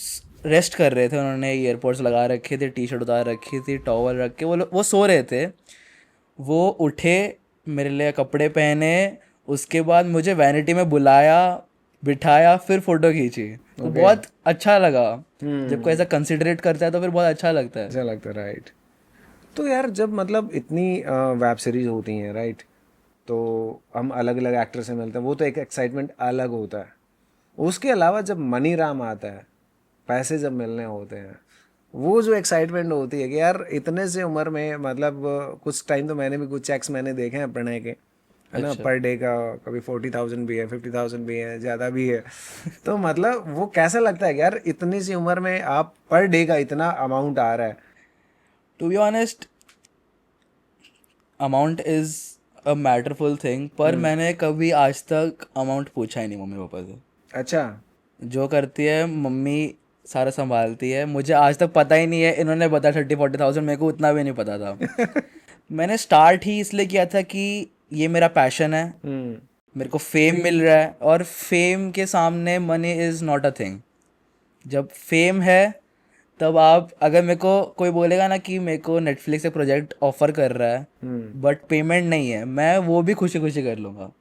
रेस्ट कर रहे थे, उन्होंने ईयरपोड्स लगा रखे थे, टी शर्ट उतार रखी थी, टॉवल रख के वो सो रहे थे। वो उठे, मेरे लिए कपड़े पहने, उसके बाद मुझे वैनिटी में बुलाया, बिठाया, फिर फ़ोटो खींची। तो बहुत अच्छा लगा। जब कोई ऐसा कंसिडरेट करता है तो फिर बहुत अच्छा लगता है।
अच्छा लगता है, राइट। तो यार जब मतलब इतनी वेब सीरीज होती हैं, राइट, तो हम अलग अलग एक्टर से मिलते हैं, वो तो एक एक्साइटमेंट अलग होता है। उसके अलावा जब मनी राम आता है, पैसे जब मिलने होते हैं, वो जो एक्साइटमेंट होती है कि यार इतने से उम्र में मतलब कुछ टाइम तो मैंने भी कुछ चेक्स मैंने देखे हैं प्रणय के, है ना, पर डे का कभी 40,000 भी है, 50,000 भी है, ज़्यादा भी है। तो मतलब वो कैसा लगता है कि यार इतनी सी उम्र में आप पर डे का इतना अमाउंट आ रहा है।
To be honest, amount is a matterful thing, पर मैंने कभी आज तक अमाउंट पूछा ही नहीं मम्मी पापा से।
अच्छा।
जो करती है मम्मी सारा संभालती है, मुझे आज तक पता ही नहीं है। इन्होंने बताया 30-40,000, मेरे को उतना भी नहीं पता था। मैंने स्टार्ट ही इसलिए किया था कि ये मेरा पैशन है, मेरे को फेम मिल रहा है, और फेम के सामने money is not a thing. जब फेम है तब आप, अगर मेरे को कोई बोलेगा ना कि मेरे को नेटफ्लिक्स से प्रोजेक्ट ऑफर कर रहा है बट पेमेंट नहीं है, मैं वो भी खुशी खुशी कर लूँगा,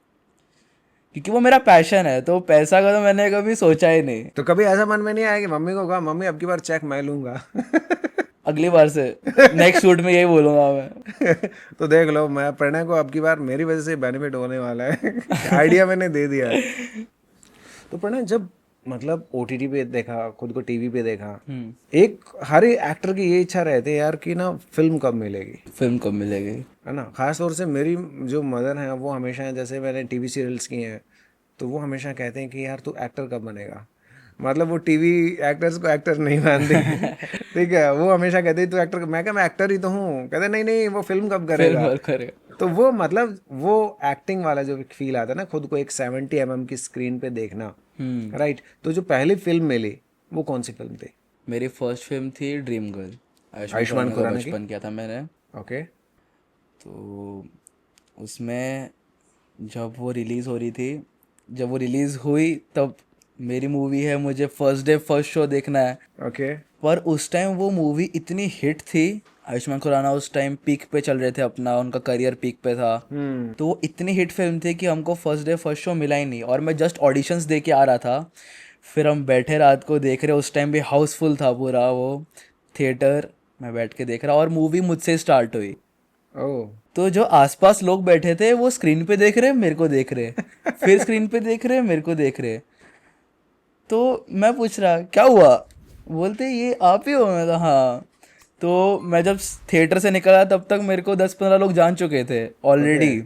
क्योंकि वो मेरा पैशन है। तो पैसा का तो मैंने कभी सोचा ही नहीं।
तो कभी ऐसा मन में नहीं आया कि मम्मी को कहा मम्मी अब की बार चेक मैं लूंगा?
अगली बार से नेक्स्ट शूट में यही बोलूँगा मैं।
तो देख लो, मैं प्रणय को अब की बार मेरी वजह से बेनिफिट होने वाला है। आइडिया मैंने दे दिया है। तो प्रणय जब मतलब ओटीटी पे देखा, खुद को टीवी पे देखा, एक हर एक्टर की ये इच्छा रहती है यार कि ना फिल्म कब मिलेगी,
फिल्म कब मिलेगी,
है ना। खास तौर से मेरी जो मदर है वो हमेशा, जैसे मैंने टीवी सीरियल्स किए हैं, तो वो हमेशा कहते हैं कि यार तू एक्टर कब बनेगा। मतलब वो टीवी एक्टर्स को एक्टर नहीं मानते। ठीक है, वो हमेशा कहते हैं तू एक्टर। मैं क्या, मैं एक्टर ही तो हूँ। कहते नहीं नहीं, वो फिल्म कब करेगा।
फिल्म करेगा।
तो वो मतलब वो एक्टिंग वाला जो फील आता है ना, खुद को एक 70 mm की स्क्रीन पे देखना, राइट। तो जो पहली फिल्म मिली वो कौन सी फिल्म थी?
मेरी फर्स्ट फिल्म थी ड्रीम गर्ल,
आयुष्मान
का
खुराना की?
बचपन किया था मैंने।
ओके।
तो उसमें जब वो रिलीज़ हो रही थी, जब वो रिलीज़ हुई तब मेरी मूवी है, मुझे फर्स्ट डे फर्स्ट शो देखना है।
ओके।
पर उस टाइम वो मूवी इतनी हिट थी, आयुष्मान खुराना उस टाइम पीक पे चल रहे थे, अपना उनका करियर पीक पे था। तो वो इतनी हिट फिल्म थी कि हमको फर्स्ट डे फर्स्ट शो मिला ही नहीं, और मैं जस्ट ऑडिशंस दे के आ रहा था। फिर हम बैठे रात को देख रहे, उस टाइम भी हाउसफुल था पूरा वो थिएटर, मैं बैठ के देख रहा, और मूवी मुझसे स्टार्ट हुई।
ओह।
तो जो आसपास लोग बैठे थे वो स्क्रीन पे देख रहे, मेरे को देख रहे, फिर स्क्रीन पे देख रहे, मेरे को देख रहे। तो मैं पूछ रहा क्या हुआ, बोलते ये आप ही हो। मैं तो हाँ। तो मैं जब थिएटर से निकला तब तक मेरे को 10-15 लोग जान चुके थे ऑलरेडी।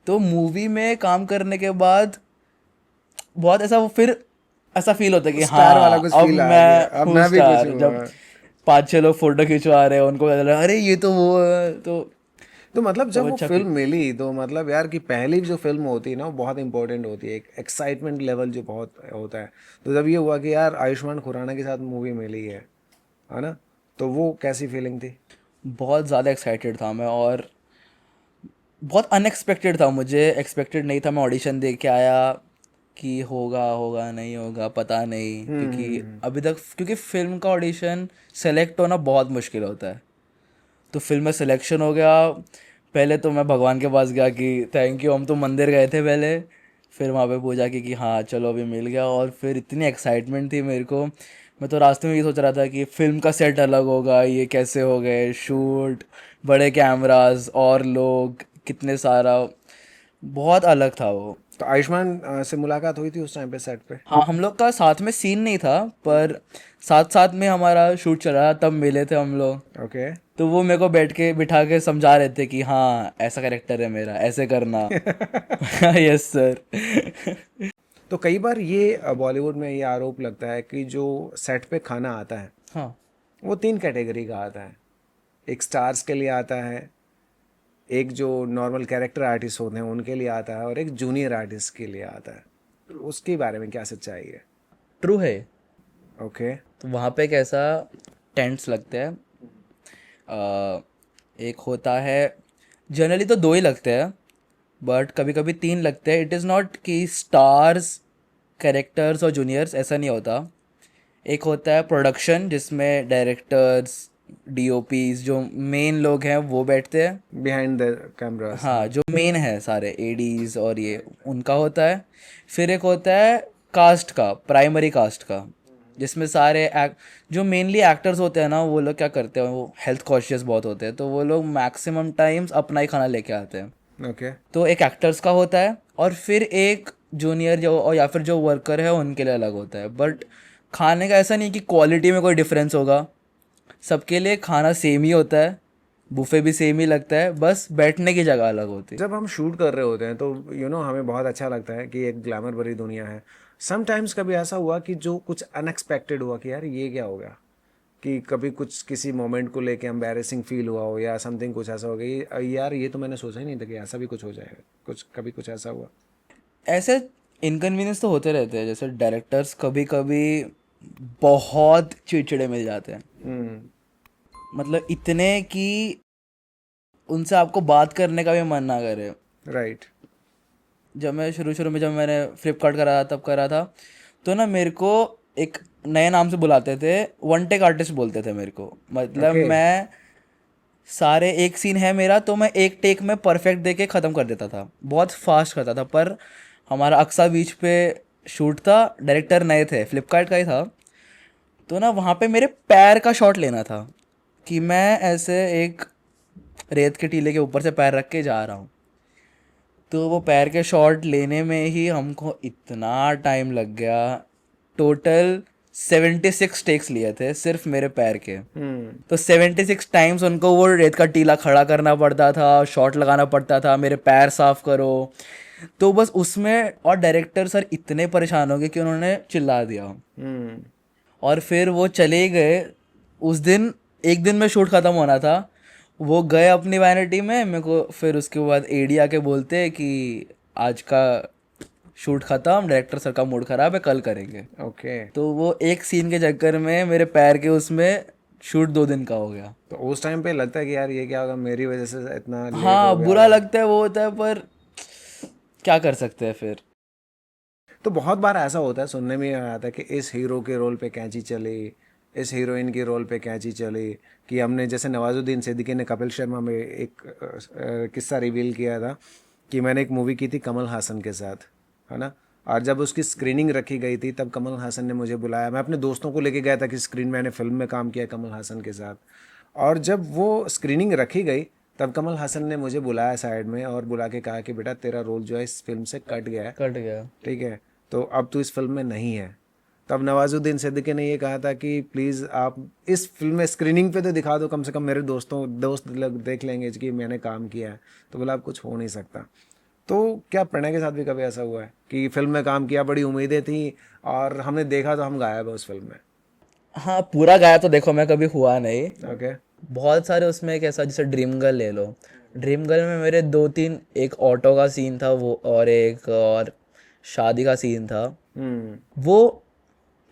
तो मूवी में काम करने के बाद बहुत ऐसा, फिर ऐसा फील होता है कि
स्टार वाला
हाँ
कुछ
अब
फील आ
मैं
गया, अब
हूँ
मैं भी
स्टार।
कुछ हूँ।
जब 5-6 लोग फोटो खिंचवा रहे हैं, उनको लग रहा है अरे ये तो वो है। तो
तो मतलब जब वो
अच्छा
फिल्म मिली तो मतलब यार कि पहली जो फिल्म होती है ना वो बहुत इंपॉर्टेंट होती है, एक एक्साइटमेंट लेवल जो बहुत होता है। तो जब ये हुआ कि यार आयुष्मान खुराना के साथ मूवी मिली है ना, तो वो कैसी फीलिंग थी?
बहुत ज़्यादा एक्साइटेड था मैं, और बहुत अनएक्सपेक्टेड था, मुझे एक्सपेक्टेड नहीं था। मैं ऑडिशन दे के आया कि होगा होगा नहीं होगा पता नहीं, क्योंकि अभी तक, क्योंकि फिल्म का ऑडिशन सेलेक्ट होना बहुत मुश्किल होता है। तो फिल्म में सिलेक्शन हो गया। पहले तो मैं भगवान के पास गया कि थैंक यू, हम तो मंदिर गए थे पहले, फिर वहाँ पे पूजा की कि हाँ चलो अभी मिल गया। और फिर इतनी एक्साइटमेंट थी मेरे को, मैं तो रास्ते में ये सोच रहा था कि फिल्म का सेट अलग होगा, ये कैसे हो गए शूट, बड़े कैमरास और लोग, कितने सारा, बहुत अलग था वो।
तो आयुष्मान से मुलाकात हुई थी उस टाइम पे सेट पे?
हाँ, हम लोग का साथ में सीन नहीं था, पर साथ साथ में हमारा शूट चल रहा था, तब मिले थे हम लोग।
ओके।
तो वो मेरे को बैठ के बिठा के समझा रहे थे कि हाँ ऐसा कैरेक्टर है मेरा, ऐसे करना। Yes sir.
तो कई बार ये बॉलीवुड में ये आरोप लगता है कि जो सेट पे खाना आता है
हाँ,
वो 3 कैटेगरी का आता है। एक स्टार्स के लिए आता है, एक जो नॉर्मल कैरेक्टर आर्टिस्ट होते हैं उनके लिए आता है, और एक जूनियर आर्टिस्ट के लिए आता है। तो उसके बारे में क्या सच्चाई है?
ट्रू है।
ओके।
तो वहाँ पे कैसा टेंट्स लगते हैं, एक होता है, जनरली तो 2 ही लगते हैं, बट कभी कभी 3 लगते हैं। इट इज़ नॉट कि स्टार्स, कैरेक्टर्स और जूनियर्स, ऐसा नहीं होता। एक होता है प्रोडक्शन, जिसमें डायरेक्टर्स, डीओपीज, जो मेन लोग हैं वो बैठते हैं।
Behind the cameras.
हाँ, जो मेन है सारे एडीज और ये, उनका होता है। फिर एक होता है कास्ट का, प्राइमरी कास्ट का, जिसमें सारे जो मेनली एक्टर्स होते हैं ना, वो लोग क्या करते हैं, वो हेल्थ कॉन्शियस बहुत होते हैं, तो वो लोग मैक्सिमम टाइम्स अपना ही खाना लेके आते हैं।
ओके।
तो एक एक्टर्स का होता है, और फिर एक जूनियर जो, और या फिर जो वर्कर है उनके लिए अलग होता है। बट खाने का ऐसा नहीं कि क्वालिटी में कोई डिफरेंस होगा, सबके लिए खाना सेम ही होता है, बुफे भी सेम ही लगता है, बस बैठने की जगह अलग होती है।
जब हम शूट कर रहे होते हैं तो हमें बहुत अच्छा लगता है कि एक ग्लैमर भरी दुनिया है। समटाइम्स कभी ऐसा हुआ कि जो कुछ अनएक्सपेक्टेड हुआ कि यार ये क्या हो गया, कि कभी कुछ किसी मोमेंट को लेके एम्बैरेसिंग फील हुआ हो या समथिंग, कुछ ऐसा हो गया यार ये तो मैंने सोचा ही नहीं था कि ऐसा भी कुछ हो जाएगा, कभी कुछ ऐसा हुआ?
ऐसे इनकन्वीनियंस तो होते रहते हैं, जैसे डायरेक्टर्स कभी कभी बहुत चिड़चिड़े मिल जाते हैं, मतलब इतने कि उनसे आपको बात करने का भी मन ना करे।
राइट।
जब मैं शुरू शुरू में, जब मैंने फ्लिपकार्ट करा था तब करा था, तो ना मेरे को एक नए नाम से बुलाते थे, वन टेक आर्टिस्ट बोलते थे मेरे को। मतलब
Okay.
मैं सारे, एक सीन है मेरा तो मैं एक टेक में परफेक्ट दे के ख़त्म कर देता था, बहुत फास्ट करता था। पर हमारा अक्सा बीच पे शूट था, डायरेक्टर नए थे, फ्लिपकार्ट का ही था, तो ना वहाँ पे मेरे पैर का शॉट लेना था, कि मैं ऐसे एक रेत के टीले के ऊपर से पैर रख के जा रहा हूँ। तो वो पैर के शॉट लेने में ही हमको इतना टाइम लग गया। टोटल 76 टेक्स लिए थे सिर्फ मेरे पैर के। तो 76 टाइम्स उनको वो रेत का टीला खड़ा करना पड़ता था, शॉट लगाना पड़ता था, मेरे पैर साफ करो। तो बस उसमें, और डायरेक्टर सर इतने परेशान हो गए कि उन्होंने चिल्ला दिया, और फिर वो चले गए। उस दिन, एक दिन में शूट ख़त्म होना था, वो गए अपनी वैनिटी में, मेरे को फिर उसके बाद एडी आके बोलते कि आज का शूट ख़त्म, डायरेक्टर सर का मूड ख़राब है, कल करेंगे।
ओके।
तो वो एक सीन के चक्कर में मेरे पैर के उसमें शूट 2 दिन का हो गया।
तो उस टाइम पे लगता है कि यार ये क्या होगा, मेरी वजह से इतना लेट
हाँ,
हो गया।
बुरा लगता है, वो होता है, पर क्या कर सकते हैं फिर।
तो बहुत बार ऐसा होता है, सुनने में आता है कि इस हीरो के रोल पे कैंची चली, इस हीरोइन के रोल पे कैंची चली। कि हमने जैसे नवाजुद्दीन सिद्दीकी ने कपिल शर्मा में एक किस्सा रिवील किया था कि मैंने एक मूवी की थी कमल हासन के साथ, है ना। और जब उसकी स्क्रीनिंग रखी गई थी तब कमल हासन ने मुझे बुलाया, मैं अपने दोस्तों को लेके गया था कि स्क्रीन, मैंने फिल्म में काम किया कमल हासन के साथ। और जब वो स्क्रीनिंग रखी गई तब कमल हासन ने मुझे बुलाया साइड में और बुला के कहा कि बेटा तेरा रोल जो है इस फिल्म से कट गया है,
कट गया।
ठीक है, तो अब तू इस फिल्म में नहीं है। तब नवाजुद्दीन सिद्दीकी ने ये कहा था कि प्लीज़ आप इस फिल्म में स्क्रीनिंग पे तो दिखा दो, कम से कम मेरे दोस्त लोग देख लेंगे कि मैंने काम किया है। तो बोला अब कुछ हो नहीं सकता। तो क्या प्रणय के साथ भी कभी ऐसा हुआ है कि फिल्म में काम किया, बड़ी उम्मीदें थी और हमने देखा तो हम गायब है उस फिल्म में?
हाँ, पूरा गाया तो देखो मैं कभी हुआ नहीं,
ओके।
बहुत सारे उसमें एक ऐसा, जैसे ड्रीम गर्ल ले लो, ड्रीम गर्ल में मेरे 2-3, एक ऑटो का सीन था वो, और एक और शादी का सीन था, वो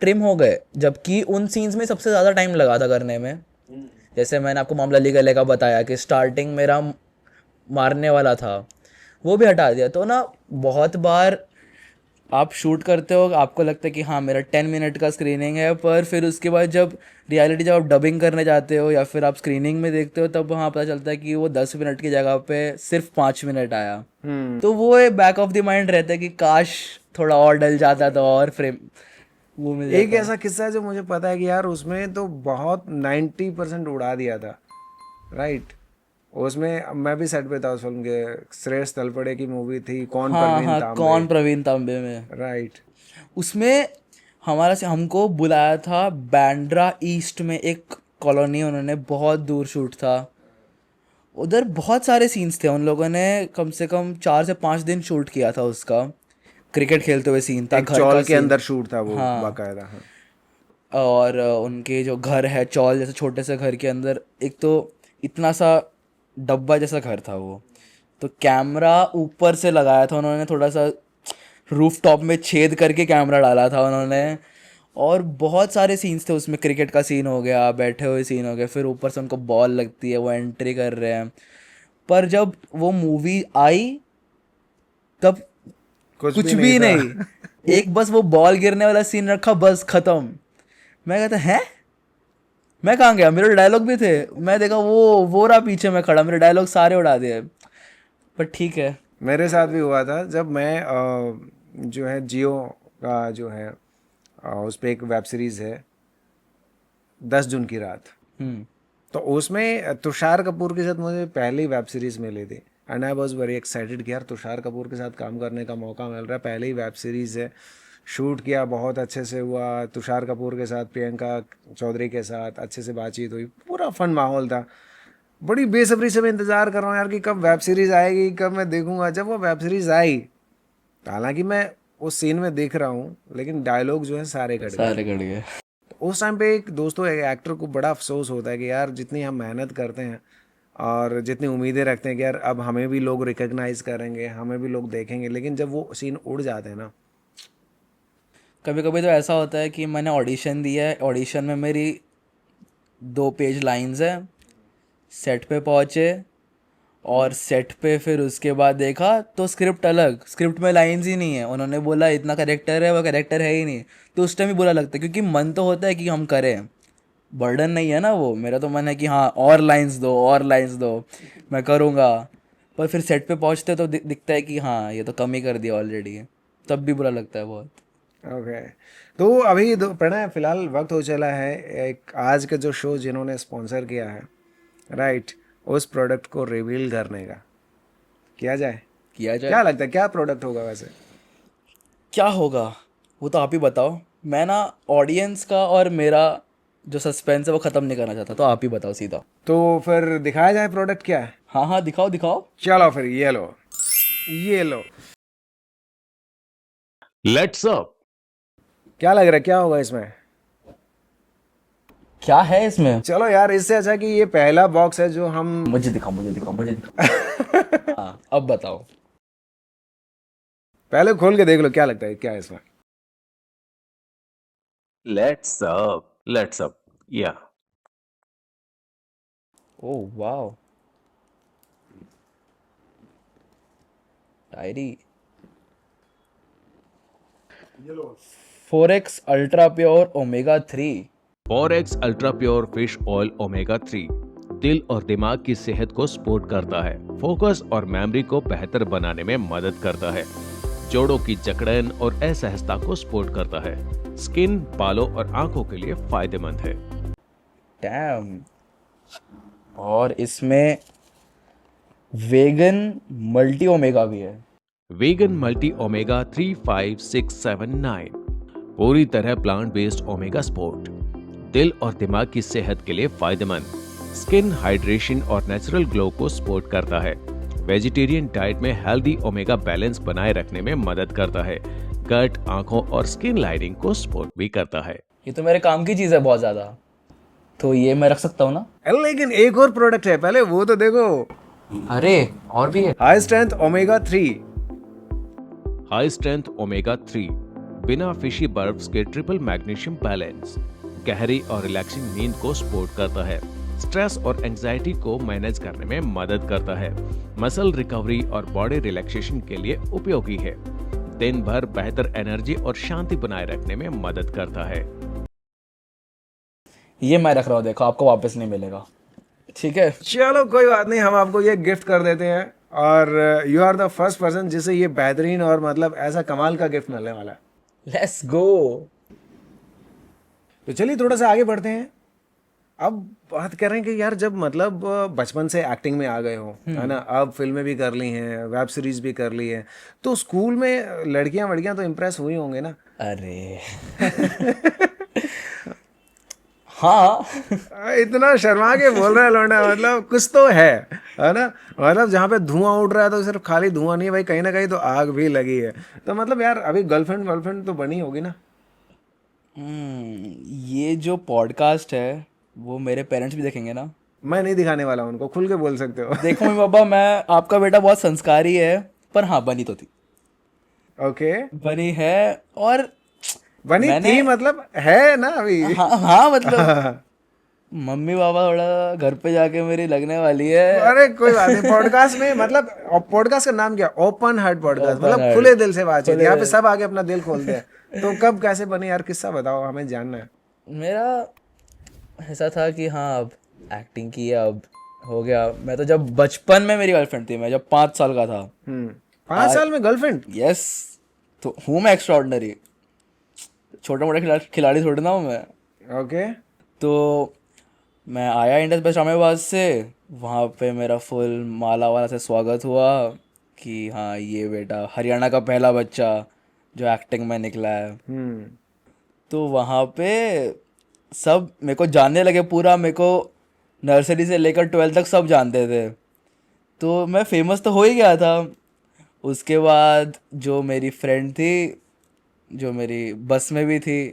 ट्रिम हो गए, जबकि उन सीन्स में सबसे ज़्यादा टाइम लगा था करने में। जैसे मैंने आपको मामला अली गले का बताया कि स्टार्टिंग मेरा मारने वाला था, वो भी हटा दिया। तो ना बहुत बार आप शूट करते हो, आपको लगता है कि हाँ मेरा 10 मिनट का स्क्रीनिंग है, पर फिर उसके बाद जब आप डबिंग करने जाते हो या फिर आप स्क्रीनिंग में देखते हो, तब वहाँ पता चलता है कि वो 10 मिनट की जगह पे सिर्फ 5 मिनट आया। तो वो बैक ऑफ द माइंड रहता है कि काश थोड़ा और डल जाता तो और फ्रेम वो मिल
एक ऐसा किस्सा है जो मुझे पता है कि यार उसमें तो बहुत 90% उड़ा दिया था, राइट? उसमें मैं भी सेट पे था उस फिल्म के, श्रेयस तलपड़े की मूवी थी कौन प्रवीण तांबे।
कौन प्रवीण तांबे में,
राइट।
उसमें हमको बुलाया था बांद्रा ईस्ट में, एक कॉलोनी, उन्होंने बहुत दूर शूट था, उधर बहुत सारे सीन्स थे, उन लोगों ने कम से कम 4 से 5 दिन शूट किया था उसका। क्रिकेट खेलते हुए सीन था,
एक चौल के अंदर शूट था वो, बाकायदा। हाँ।
और उनके जो घर है चौल जैसे छोटे से घर के अंदर, एक तो इतना सा डब्बा जैसा घर था वो, तो कैमरा ऊपर से लगाया था उन्होंने, थोड़ा सा रूफ टॉप में छेद करके कैमरा डाला था उन्होंने, और बहुत सारे सीन्स थे उसमें। क्रिकेट का सीन हो गया, बैठे हुए सीन हो गया, फिर ऊपर से उनको बॉल लगती है, वो एंट्री कर रहे हैं। पर जब वो मूवी आई तब कुछ भी नहीं एक बस वो बॉल गिरने वाला सीन रखा, बस खत्म। मैं कहता है मैं कहाँ गया, मेरे डायलॉग भी थे, मैं देखा वो रहा पीछे में खड़ा, मेरे डायलॉग सारे उड़ा दिए। पर ठीक है,
मेरे साथ भी हुआ था जब मैं जो है जियो का जो है उस पर एक वेब सीरीज़ है 10 जून की रात, तो उसमें तुषार कपूर के साथ मुझे पहली वेब सीरीज़ मिली थी, and I was very excited कि यार तुषार कपूर के साथ काम करने का मौका मिल रहा है, पहली वेब सीरीज़ है। शूट किया, बहुत अच्छे से हुआ, तुषार कपूर के साथ, प्रियंका चौधरी के साथ अच्छे से बातचीत हुई, पूरा फन माहौल था। बड़ी बेसब्री से मैं इंतज़ार कर रहा हूँ यार कि कब वेब सीरीज़ आएगी, कब मैं देखूंगा। जब वो वेब सीरीज़ आई, हालांकि मैं उस सीन में देख रहा हूँ, लेकिन डायलॉग जो है सारे कट गए। उस टाइम पे एक दोस्तों, एक एक्टर को बड़ा अफसोस होता है कि यार जितनी हम मेहनत करते हैं और जितनी उम्मीदें रखते हैं कि यार अब हमें भी लोग रिकग्नाइज करेंगे, हमें भी लोग देखेंगे, लेकिन जब वो सीन उड़ जाते हैं ना।
कभी कभी तो ऐसा होता है कि मैंने ऑडिशन दिया है, ऑडिशन में मेरी 2 पेज लाइंस है, सेट पे पहुँचे और सेट पे फिर उसके बाद देखा तो स्क्रिप्ट अलग, स्क्रिप्ट में लाइंस ही नहीं है, उन्होंने बोला इतना कैरेक्टर है, वो कैरेक्टर है ही नहीं। तो उस टाइम ही बुरा लगता है, क्योंकि मन तो होता है कि हम करें, बर्डन नहीं है ना वो, मेरा तो मन है कि हाँ और लाइंस दो, और लाइंस दो, मैं करूँगा। पर फिर सेट पे पहुँचते तो दिखता है कि हाँ ये तो कम ही कर दिया ऑलरेडी, तब भी बुरा लगता है बहुत।
ओके तो अभी प्रणय फिलहाल वक्त हो चला है एक आज का जो शो जिन्होंने स्पॉन्सर किया है, राइट, उस प्रोडक्ट को रिवील करने का। किया जाए? क्या लगता है क्या प्रोडक्ट होगा वैसे?
क्या होगा वो तो आप ही बताओ, मैं ना ऑडियंस का और मेरा जो सस्पेंस है वो ख़त्म नहीं करना चाहता, तो आप ही बताओ सीधा।
तो फिर दिखाया जाए प्रोडक्ट क्या है?
हाँ दिखाओ।
चलो फिर ये लो
लेट्स अप।
क्या लग रहा है क्या होगा इसमें?
क्या है इसमें?
चलो यार, इससे अच्छा कि ये पहला बॉक्स है जो हम
मुझे दिखाओ हाँ अब बताओ।
पहले खोल के देख लो, क्या लगता है क्या है इसमें?
लेट्स अप या
oh wow, diary 4X ultra pure omega 3।
4X ultra pure fish oil omega 3 दिल और दिमाग की सेहत को सपोर्ट करता है, फोकस और मेमोरी को बेहतर बनाने में मदद करता है, जोड़ों की जकड़न और असहजता को सपोर्ट करता है, स्किन, बालों और आंखों के लिए फायदेमंद है।
डैम, और इसमें वेगन मल्टी ओमेगा भी है।
वेगन मल्टी ओमेगा 3, 5, 6, 7, 9 पूरी तरह प्लांट बेस्ड ओमेगा सपोर्ट, दिल और दिमाग की सेहत के लिए फायदेमंद, स्किन हाइड्रेशन और नेचुरल ग्लो को सपोर्ट करता है, वेजिटेरियन डाइट में हेल्दी ओमेगा बैलेंस बनाए रखने में मदद करता है, गट, आंखों और स्किन लाइनिंग को सपोर्ट भी करता है।
ये तो मेरे काम की चीज़ है बहुत ज़्यादा। तो ये मैं रख सकता हूँ ना?
लेकिन एक और प्रोडक्ट है, पहले वो तो देखो।
अरे और भी है।
High strength omega 3।
High strength omega 3 बिना फिशी बर्फ्स के ट्रिपल मैग्नीशियम बैलेंस गहरी और रिलैक्सिंग नींद को सपोर्ट करता है, स्ट्रेस और एंजाइटी को मैनेज करने में मदद करता है, मसल रिकवरी और बॉडी रिलैक्सेशन के लिए उपयोगी है, दिन भर बेहतर एनर्जी और शांति बनाए रखने में मदद करता है।
ये मैं रख रहा हूँ, देखो आपको वापस नहीं मिलेगा, ठीक है?
चलो कोई बात नहीं, हम आपको ये गिफ्ट कर देते हैं और you are the first person जिसे ये बेहतरीन और मतलब ऐसा कमाल का गिफ्ट मिलने वाला है।
Let's go.
तो चलिए थोड़ा सा आगे बढ़ते हैं। अब बात कर रहे हैं कि यार जब मतलब बचपन से एक्टिंग में आ गए हो, है ना, अब फिल्में भी कर ली हैं, वेब सीरीज भी कर ली है, तो स्कूल में लड़कियां वड़कियां तो इम्प्रेस हुई होंगे ना?
अरे हाँ।
इतना शर्मा के बोल रहा है लौंडा, मतलब कुछ तो है ना? मतलब जहाँ पे धुआं उड़ रहा है तो सिर्फ खाली धुआं नहीं भाई, कहीं ना कहीं तो आग भी लगी है। तो मतलब यार अभी गर्लफ्रेंड तो बनी होगी ना?
ये जो पॉडकास्ट है वो मेरे पेरेंट्स भी देखेंगे ना?
मैं नहीं दिखाने वाला उनको, खुल के बोल सकते हो।
देखो मम्मी पापा, मैं आपका बेटा बहुत संस्कारी है, पर हाँ बनी तो थी,
ओके,
बनी है। और
बनी थी मतलब है ना अभी?
हाँ मतलब मम्मी पापा थोड़ा घर पे जाके मेरी लगने वाली है।
अरे कोई बात नहीं, पॉडकास्ट में मतलब पॉडकास्ट का नाम क्या? ओपन हार्ट पॉडकास्ट, मतलब खुले दिल से बातचीत, यहाँ पे सब आगे अपना दिल खोलते हैं। तो कब कैसे बनी यार, किस्सा बताओ, हमें जानना है।
मेरा ऐसा था कि हाँ अब एक्टिंग की है, अब हो गया। मैं तो जब बचपन में मेरी गर्लफ्रेंड थी, मैं जब 5 साल का था।
5 साल में गर्लफ्रेंड?
यस, तो हूँ मैं एक्स्ट्राऑर्डिनरी, छोटा मोटा खिलाड़ी थोड़ी ना हूँ मैं।
ओके।
तो मैं आया इंडस बेस्ट इस्लामाबाद से, वहाँ पे मेरा फुल माला वाला से स्वागत हुआ कि हाँ ये बेटा हरियाणा का पहला बच्चा जो एक्टिंग में निकला है। तो वहाँ पे सब मेरे को जानने लगे, पूरा मेरे को नर्सरी से लेकर 12th तक सब जानते थे। तो मैं फेमस तो हो ही गया था। उसके बाद जो मेरी फ्रेंड थी, जो मेरी बस में भी थी,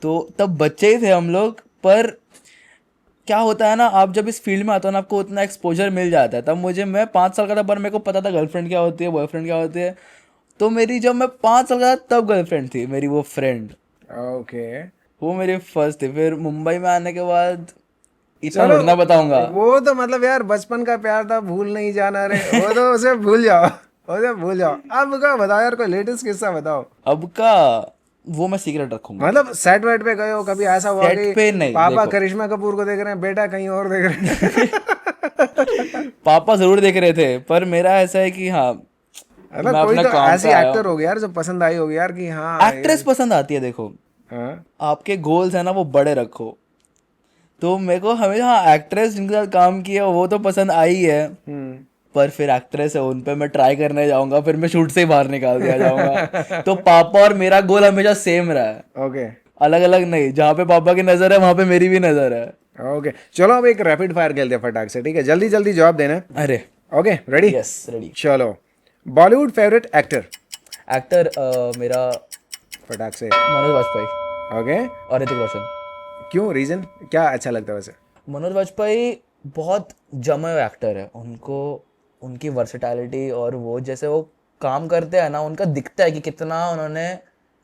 तो तब बच्चे ही थे हम लोग। पर क्या होता है ना, आप जब इस फील्ड में आते हो ना, आपको उतना एक्सपोजर मिल जाता है। तब मैं 5 साल का था, पर मेरे को पता था गर्लफ्रेंड क्या होती है, बॉयफ्रेंड क्या होती है। तो मेरी जब मैं 5 साल का था तब गर्लफ्रेंड थी मेरी, वो फ्रेंड।
ओके,
वो मेरी फर्स्ट थी। फिर मुंबई में आने के बाद इतना उड़ना बताऊंगा।
वो तो मतलब यार बचपन का प्यार था, भूल नहीं जाना रे, वो तो उसे भूल जाओ, उसे भूल जाओ। अब का बताओ यार, कोई लेटेस्ट किस्सा बताओ।
अब का वो मैं सीक्रेट रखूंगा।
मतलब सेट वेट पे गए हो कभी, ऐसा हुआ
सेट
कि
पे नहीं,
पापा
देखो।
करिश्मा कपूर को देख रहे हैं, बेटा कहीं और देख रहे हैं?
पापा जरूर देख रहे थे, पर मेरा ऐसा है कि हाँ
मतलब
मैं
कोई
अपना
तो
काम
ऐसी
पे आया
एक्टर होगी यार जो पसंद आई होगी यार कि हाँ
एक्ट्रेस पसंद आती है। देखो
हाँ?
आपके गोल्स है ना वो बड़े रखो। तो मेरे को हमेशा हाँ एक्ट्रेस जिनके साथ काम किया वो तो पसंद आई है, पर फिर एक्ट्रेस है उन पे मैं ट्राई करने जाऊंगा, फिर मैं शूट से ही बाहर निकाल दिया जाऊंगा। तो पापा और मेरा गोल हमेशा सेम रहा है,
ओके
अलग अलग नहीं। जहाँ पे पापा की नजर है वहां पे मेरी भी नजर है।
ओके, चलो अब एक रैपिड फायर खेलते हैं फटाक से, ठीक है? जल्दी जल्दी जवाब देना है।
अरे
ओके, रेडी?
Yes ready.
चलो, बॉलीवुड फेवरेट एक्टर?
एक्टर मेरा
फटाक से।
मनोज वाजपेयी
ओके,
और ऋतिक रोशन।
क्यों, रीजन क्या अच्छा लगता है वैसे?
मनोज वाजपेयी बहुत जमे हुए एक्टर है, उनको उनकी वर्सेटैलिटी और वो जैसे वो काम करते हैं ना, उनका दिखता है कि कितना उन्होंने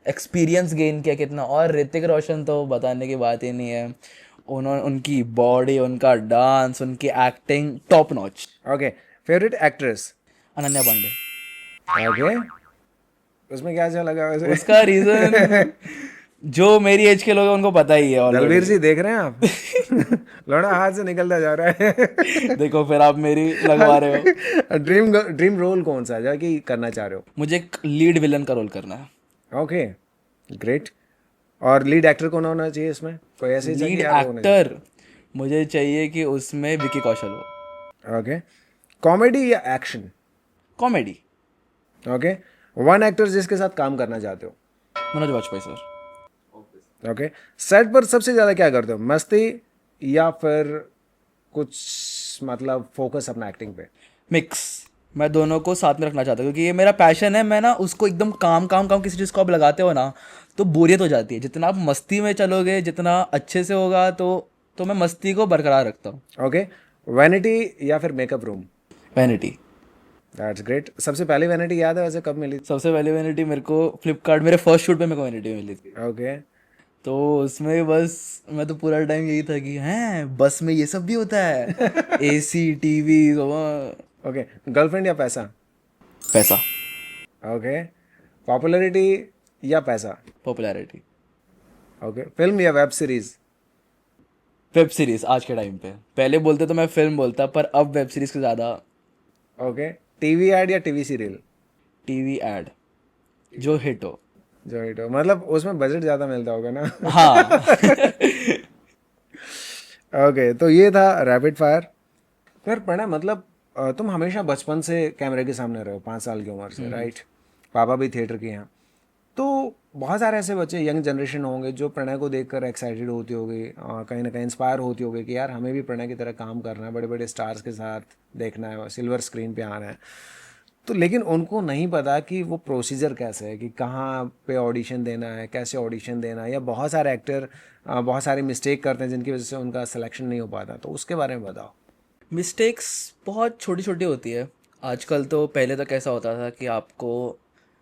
एक्सपीरियंस गेन किया कितना। और ऋतिक रोशन तो बताने की बात ही नहीं है, उन्होंने उनकी बॉडी, उनका डांस, उनकी acting top notch.
Okay, favourite actress?
Ananya Pandey.
Okay, उसमें क्या अच्छा लगा वैसे?
उसका रीजन जो मेरी एज के लोग हैं उनको पता ही है already।
दलवीर जी देख रहे हैं आप? लौड़ा हाथ से निकलता जा रहा है।
देखो फिर आप मेरी लगवा रहे हो।
ड्रीम रोल कौन सा है कि करना चाह रहे हो?
मुझे एक लीड विलन का रोल करना है।
Okay, great. और लीड एक्टर कौन होना चाहिए इसमें? कोई ऐसे ही चाहिए
लीड
या होना
एक्टर मुझे चाहिए कि उसमें विकी कौशल हो।
चाहिए? ओके, कॉमेडी या action?
Comedy.
Okay, one actor जिसके साथ काम करना चाहते हो?
Manoj Vajpayee sir.
Okay, set पर सबसे ज्यादा क्या करते हो, मस्ती या फिर कुछ मतलब फोकस अपना एक्टिंग पे?
मिक्स, मैं दोनों को साथ में रखना चाहता हूँ क्योंकि ये मेरा पैशन है। मैं ना उसको एकदम काम काम काम किसी चीज़ को आप लगाते हो ना तो बोरियत हो जाती है। जितना आप मस्ती में चलोगे, जितना अच्छे से होगा, तो तो मैं मस्ती को बरकरार रखता हूँ।
ओके, वैनिटी या फिर makeup room?
Vanity.
That's great. सबसे पहली वैनिटी याद है वैसे कब मिली?
सबसे पहले वैनिटी मेरे को फ्लिपकार्ट, मेरे फर्स्ट शूट पे मेरे को वैनिटी मिली थी।
ओके,
तो उसमें बस मैं तो पूरा टाइम यही था कि हैं बस में ये सब भी होता है, एसी, टीवी,
ओके। गर्लफ्रेंड या पैसा?
पैसा।
ओके, पॉपुलैरिटी या पैसा?
पॉपुलैरिटी।
ओके, फिल्म या वेब सीरीज?
वेब सीरीज आज के टाइम पे, पहले बोलते तो मैं फिल्म बोलता, पर अब वेब सीरीज के ज़्यादा।
ओके, टीवी एड या टीवी सीरियल?
टीवी एड जो हिट हो।
जो हिट हो, मतलब उसमें बजट ज़्यादा मिलता होगा ना?
हाँ।
ओके, तो ये था रैपिड फायर। फिर प्रणय, मतलब तुम हमेशा बचपन से कैमरे के सामने रहे हो, 5 साल की उम्र से, राइट? पापा भी थिएटर के हैं, तो बहुत सारे ऐसे बच्चे, यंग जनरेशन होंगे जो प्रणय को देखकर एक्साइटेड होती होगी, कहीं ना कहीं इंस्पायर होती होगी कि यार हमें भी प्रणय की तरह काम करना है, बड़े बड़े स्टार्स के साथ देखना है, सिल्वर स्क्रीन पे आना है। तो लेकिन उनको नहीं पता कि वो प्रोसीजर कैसे है, कि कहाँ पे ऑडिशन देना है, कैसे ऑडिशन देना है, या बहुत सारे एक्टर बहुत सारे मिस्टेक करते हैं जिनकी वजह से उनका सिलेक्शन नहीं हो पाता। तो उसके बारे में बताओ।
मिस्टेक्स बहुत छोटी छोटी होती है आजकल। तो पहले तो कैसा होता था कि आपको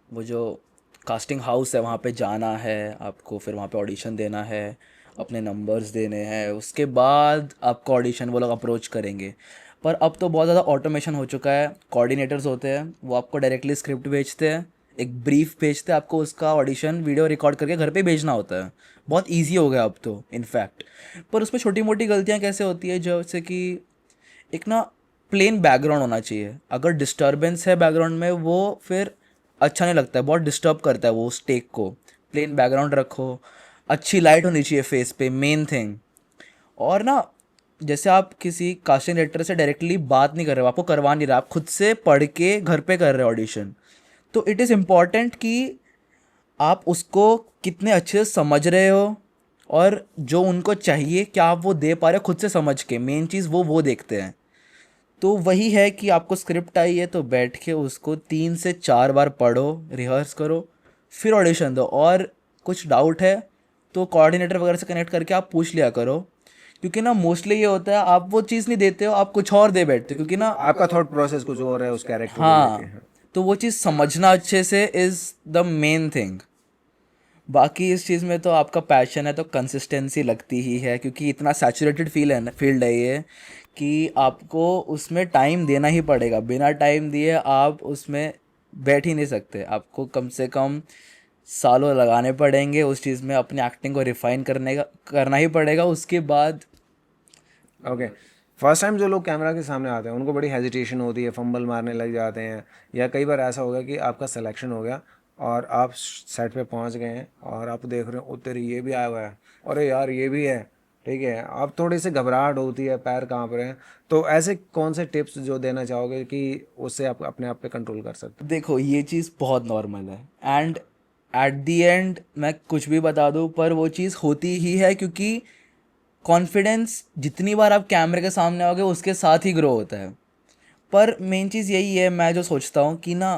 वो जो कास्टिंग हाउस है वहाँ पे जाना है, आपको फिर वहाँ पे ऑडिशन देना है, अपने नंबर्स देने हैं, उसके बाद आपको ऑडिशन वो लोग अप्रोच करेंगे। पर अब तो बहुत ज़्यादा ऑटोमेशन हो चुका है। कोऑर्डिनेटर्स होते हैं, वो आपको डायरेक्टली स्क्रिप्ट भेजते हैं, एक ब्रीफ भेजते हैं, आपको उसका ऑडिशन वीडियो रिकॉर्ड करके घर पे भेजना होता है। बहुत ईजी हो गया अब तो इनफैक्ट। पर उसमें छोटी मोटी गलतियाँ कैसे होती है, जैसे कि एक ना प्लेन बैकग्राउंड होना चाहिए। अगर डिस्टर्बेंस है बैकग्राउंड में, वो फिर अच्छा नहीं लगता है, बहुत डिस्टर्ब करता है वो उस टेक को। प्लेन बैकग्राउंड रखो, अच्छी लाइट होनी चाहिए फेस पे, मेन थिंग। और ना जैसे आप किसी कास्टिंग डायरेक्टर से डायरेक्टली बात नहीं कर रहे हो, आपको करवा नहीं रहे, आप खुद से पढ़ के घर पे कर रहे हो ऑडिशन, तो इट इज़ इम्पॉर्टेंट कि आप उसको कितने अच्छे से समझ रहे हो, और जो उनको चाहिए क्या आप वो दे पा रहे हो खुद से समझ के। मेन चीज़ वो देखते हैं। तो वही है कि आपको स्क्रिप्ट आई है तो बैठ के उसको 3 से 4 बार पढ़ो, रिहर्स करो, फिर ऑडिशन दो। और कुछ डाउट है तो कोऑर्डिनेटर वगैरह से कनेक्ट करके आप पूछ लिया करो, क्योंकि ना मोस्टली ये होता है आप वो चीज़ नहीं देते हो, आप कुछ और दे बैठते हो, क्योंकि ना
आपका थॉट प्रोसेस कुछ और है उस कैरेक्टर को लेके।
हाँ, तो वो चीज़ समझना अच्छे से इज़ द मेन थिंग। बाकी इस चीज़ में तो आपका पैशन है तो कंसिस्टेंसी लगती ही है, क्योंकि इतना सैचुरेटेड फील्ड है ये कि आपको उसमें टाइम देना ही पड़ेगा। बिना टाइम दिए आप उसमें बैठ ही नहीं सकते। आपको कम से कम सालों लगाने पड़ेंगे उस चीज़ में, अपनी एक्टिंग को रिफाइन करना ही पड़ेगा। उसके बाद
ओके, फर्स्ट टाइम जो लोग कैमरा के सामने आते हैं उनको बड़ी हेजिटेशन होती है, फंबल मारने लग जाते हैं, या कई बार ऐसा होगा कि आपका सिलेक्शन हो गया और आप सेट पे पहुंच गए हैं और आप देख रहे हो तेरी ये भी आया हुआ है, अरे यार ये भी है, ठीक है, आप थोड़ी सी घबराहट होती है, पैर कांप रहे हैं। तो ऐसे कौन से टिप्स जो देना चाहोगे कि उससे आप अपने आप पे कंट्रोल कर सकते
देखो, ये चीज़ बहुत नॉर्मल है, एंड एट दी एंड मैं कुछ भी बता दूँ पर वो चीज़ होती ही है, क्योंकि कॉन्फिडेंस जितनी बार आप कैमरे के सामने आओगे उसके साथ ही ग्रो होता है। पर मेन चीज़ यही है, मैं जो सोचता हूँ कि ना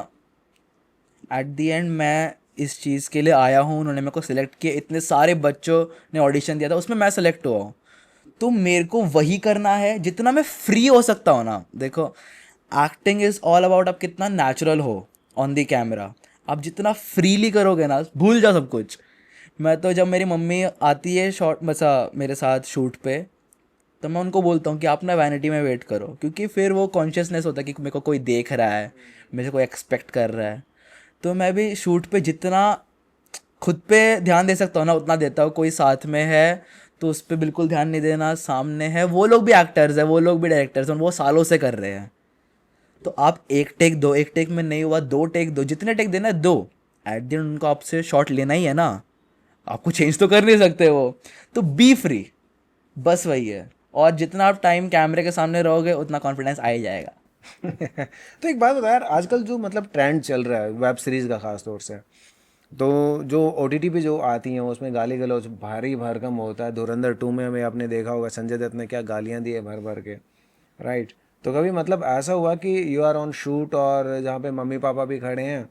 एट दी एंड मैं इस चीज़ के लिए आया हूँ, उन्होंने मेरे को सिलेक्ट किया, इतने सारे बच्चों ने ऑडिशन दिया था, उसमें मैं सेलेक्ट हुआ हूँ, तो मेरे को वही करना है जितना मैं फ्री हो सकता हूँ ना। देखो, एक्टिंग इज़ ऑल अबाउट आप कितना नेचुरल हो ऑन दी कैमरा। आप जितना फ्रीली करोगे ना, भूल जाओ सब कुछ। मैं तो जब मेरी मम्मी आती है शॉर्ट बसा मेरे साथ शूट पे, तो मैं उनको बोलता हूँ कि आप ना वैनिटी में वेट करो, क्योंकि फिर वो कॉन्शियसनेस होता है कि मेरे को कोई देख रहा है, मेरे से कोई एक्सपेक्ट कर रहा है। तो मैं भी शूट पे जितना खुद पे ध्यान दे सकता हूँ ना उतना देता हूँ। कोई साथ में है तो उस पर बिल्कुल ध्यान नहीं देना, सामने है वो लोग भी एक्टर्स हैं, वो लोग भी डायरेक्टर्स हैं, वो सालों से कर रहे हैं। तो आप एक टेक दो, एक टेक में नहीं हुआ 2 टेक दो, जितने टेक देना है दो। एट द एंड उनको आपसे शॉट लेना ही है ना, आपको चेंज तो कर नहीं सकते वो। तो बी फ्री, बस वही है। और जितना आप टाइम कैमरे के सामने रहोगे उतना कॉन्फिडेंस आ ही जाएगा।
हैं? तो एक बात बता यार, आजकल जो मतलब ट्रेंड चल रहा है वेब सीरीज़ का ख़ास तौर से, तो जो OTT पे जो आती हैं उसमें गाली गलौज भारी भरकम होता है। धुरंधर 2 में हमें आपने देखा होगा संजय दत्त ने क्या गालियाँ दी है भर भर के, राइट? तो कभी मतलब ऐसा हुआ कि यू आर ऑन शूट और जहाँ पे मम्मी पापा भी खड़े हैं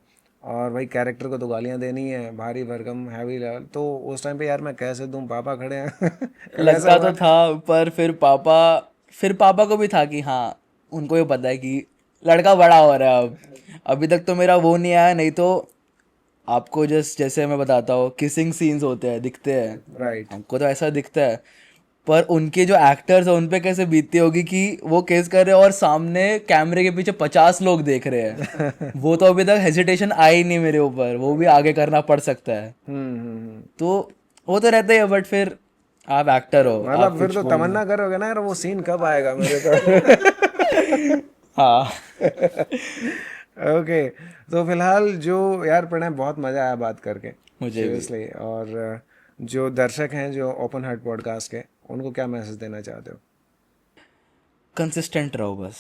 और भाई कैरेक्टर को तो गालियां देनी है, भारी भरकम हैवी लेवल, तो उस टाइम पे यार मैं कैसे दूं, पापा खड़े हैं
लगता तो था, पर फिर पापा को भी था कि हाँ, उनको भी पता है कि लड़का बड़ा हो रहा है अब। अभी तक तो मेरा वो नहीं आया, नहीं तो आपको जैसे मैं बताता हूँ, किसिंग सीन्स होते हैं, दिखते हैं,
राइट।
हमको तो ऐसा दिखता है, पर उनके जो एक्टर्स हैं उन पे कैसे बीतती होगी कि वो केस कर रहे हैं और सामने कैमरे के पीछे 50 लोग देख रहे हैं। वो तो अभी तक हेजिटेशन आई नहीं मेरे ऊपर, वो भी आगे करना पड़ सकता है। तो वो तो रहता ही है, बट फिर आप एक्टर हो, आप
मतलब फिर
कुछ
तो
बोल
तमन्ना करोगे ना यार, वो सीन कब आएगा मेरे को
हाँ।
ओके, तो फिलहाल जो यार प्रणय, बहुत मजा आया बात करके,
मुझे भी।
सीरियसली। और जो दर्शक हैं जो ओपन हार्ट पॉडकास्ट के, उनको क्या मैसेज देना चाहते हो?
कंसिस्टेंट रहो बस,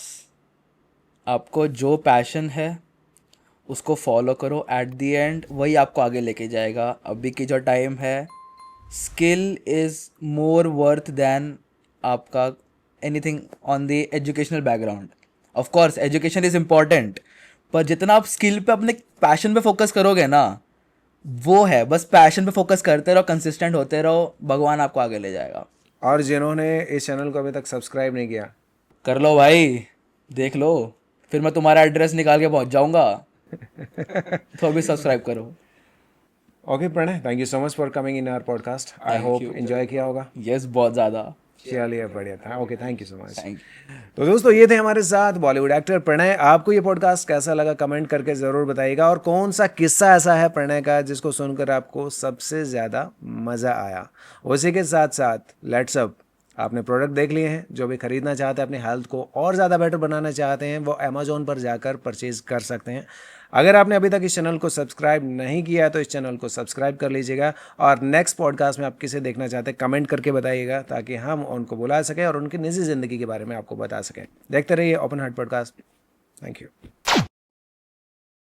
आपको जो पैशन है उसको फॉलो करो, एट द एंड वही आपको आगे लेके जाएगा। अभी की जो टाइम है, skill is more worth than आपका anything on the educational background. Of course education is important, पर जितना आप स्किल पे, अपने पैशन पे फोकस करोगे ना, वो है, बस पैशन पे फोकस करते रहो, कंसिस्टेंट होते रहो, भगवान आपको आगे ले जाएगा।
और जिन्होंने इस चैनल को अभी तक सब्सक्राइब नहीं किया,
कर लो भाई, देख लो, फिर मैं तुम्हारा एड्रेस निकाल के पहुंच जाऊंगा। तो अभी सब्सक्राइब करो।
Okay Pranay, thank you so much for coming in our podcast. I hope enjoy किया होगा।
यस, बहुत ज़्यादा।
चलिए बढ़िया था। Okay, thank you so much.
Thank
तो दोस्तों, ये थे हमारे साथ बॉलीवुड एक्टर प्रणय। आपको ये पॉडकास्ट कैसा लगा कमेंट करके ज़रूर बताइएगा, और कौन सा किस्सा ऐसा है प्रणय का जिसको सुनकर आपको सबसे ज़्यादा मज़ा आया। उसी के साथ साथ लेट्स अप, आपने प्रोडक्ट देख लिए हैं, जो भी खरीदना चाहते हैं, अपनी हेल्थ को और ज़्यादा बेटर बनाना चाहते हैं, वो अमेजोन पर जाकर परचेज कर सकते हैं। अगर आपने अभी तक इस चैनल को सब्सक्राइब नहीं किया है तो इस चैनल को सब्सक्राइब कर लीजिएगा, और नेक्स्ट पॉडकास्ट में आप किसे देखना चाहते हैं कमेंट करके बताइएगा, ताकि हम उनको बुला सकें और उनकी निजी ज़िंदगी के बारे में आपको बता सकें। देखते रहिए open heart podcast. Thank you.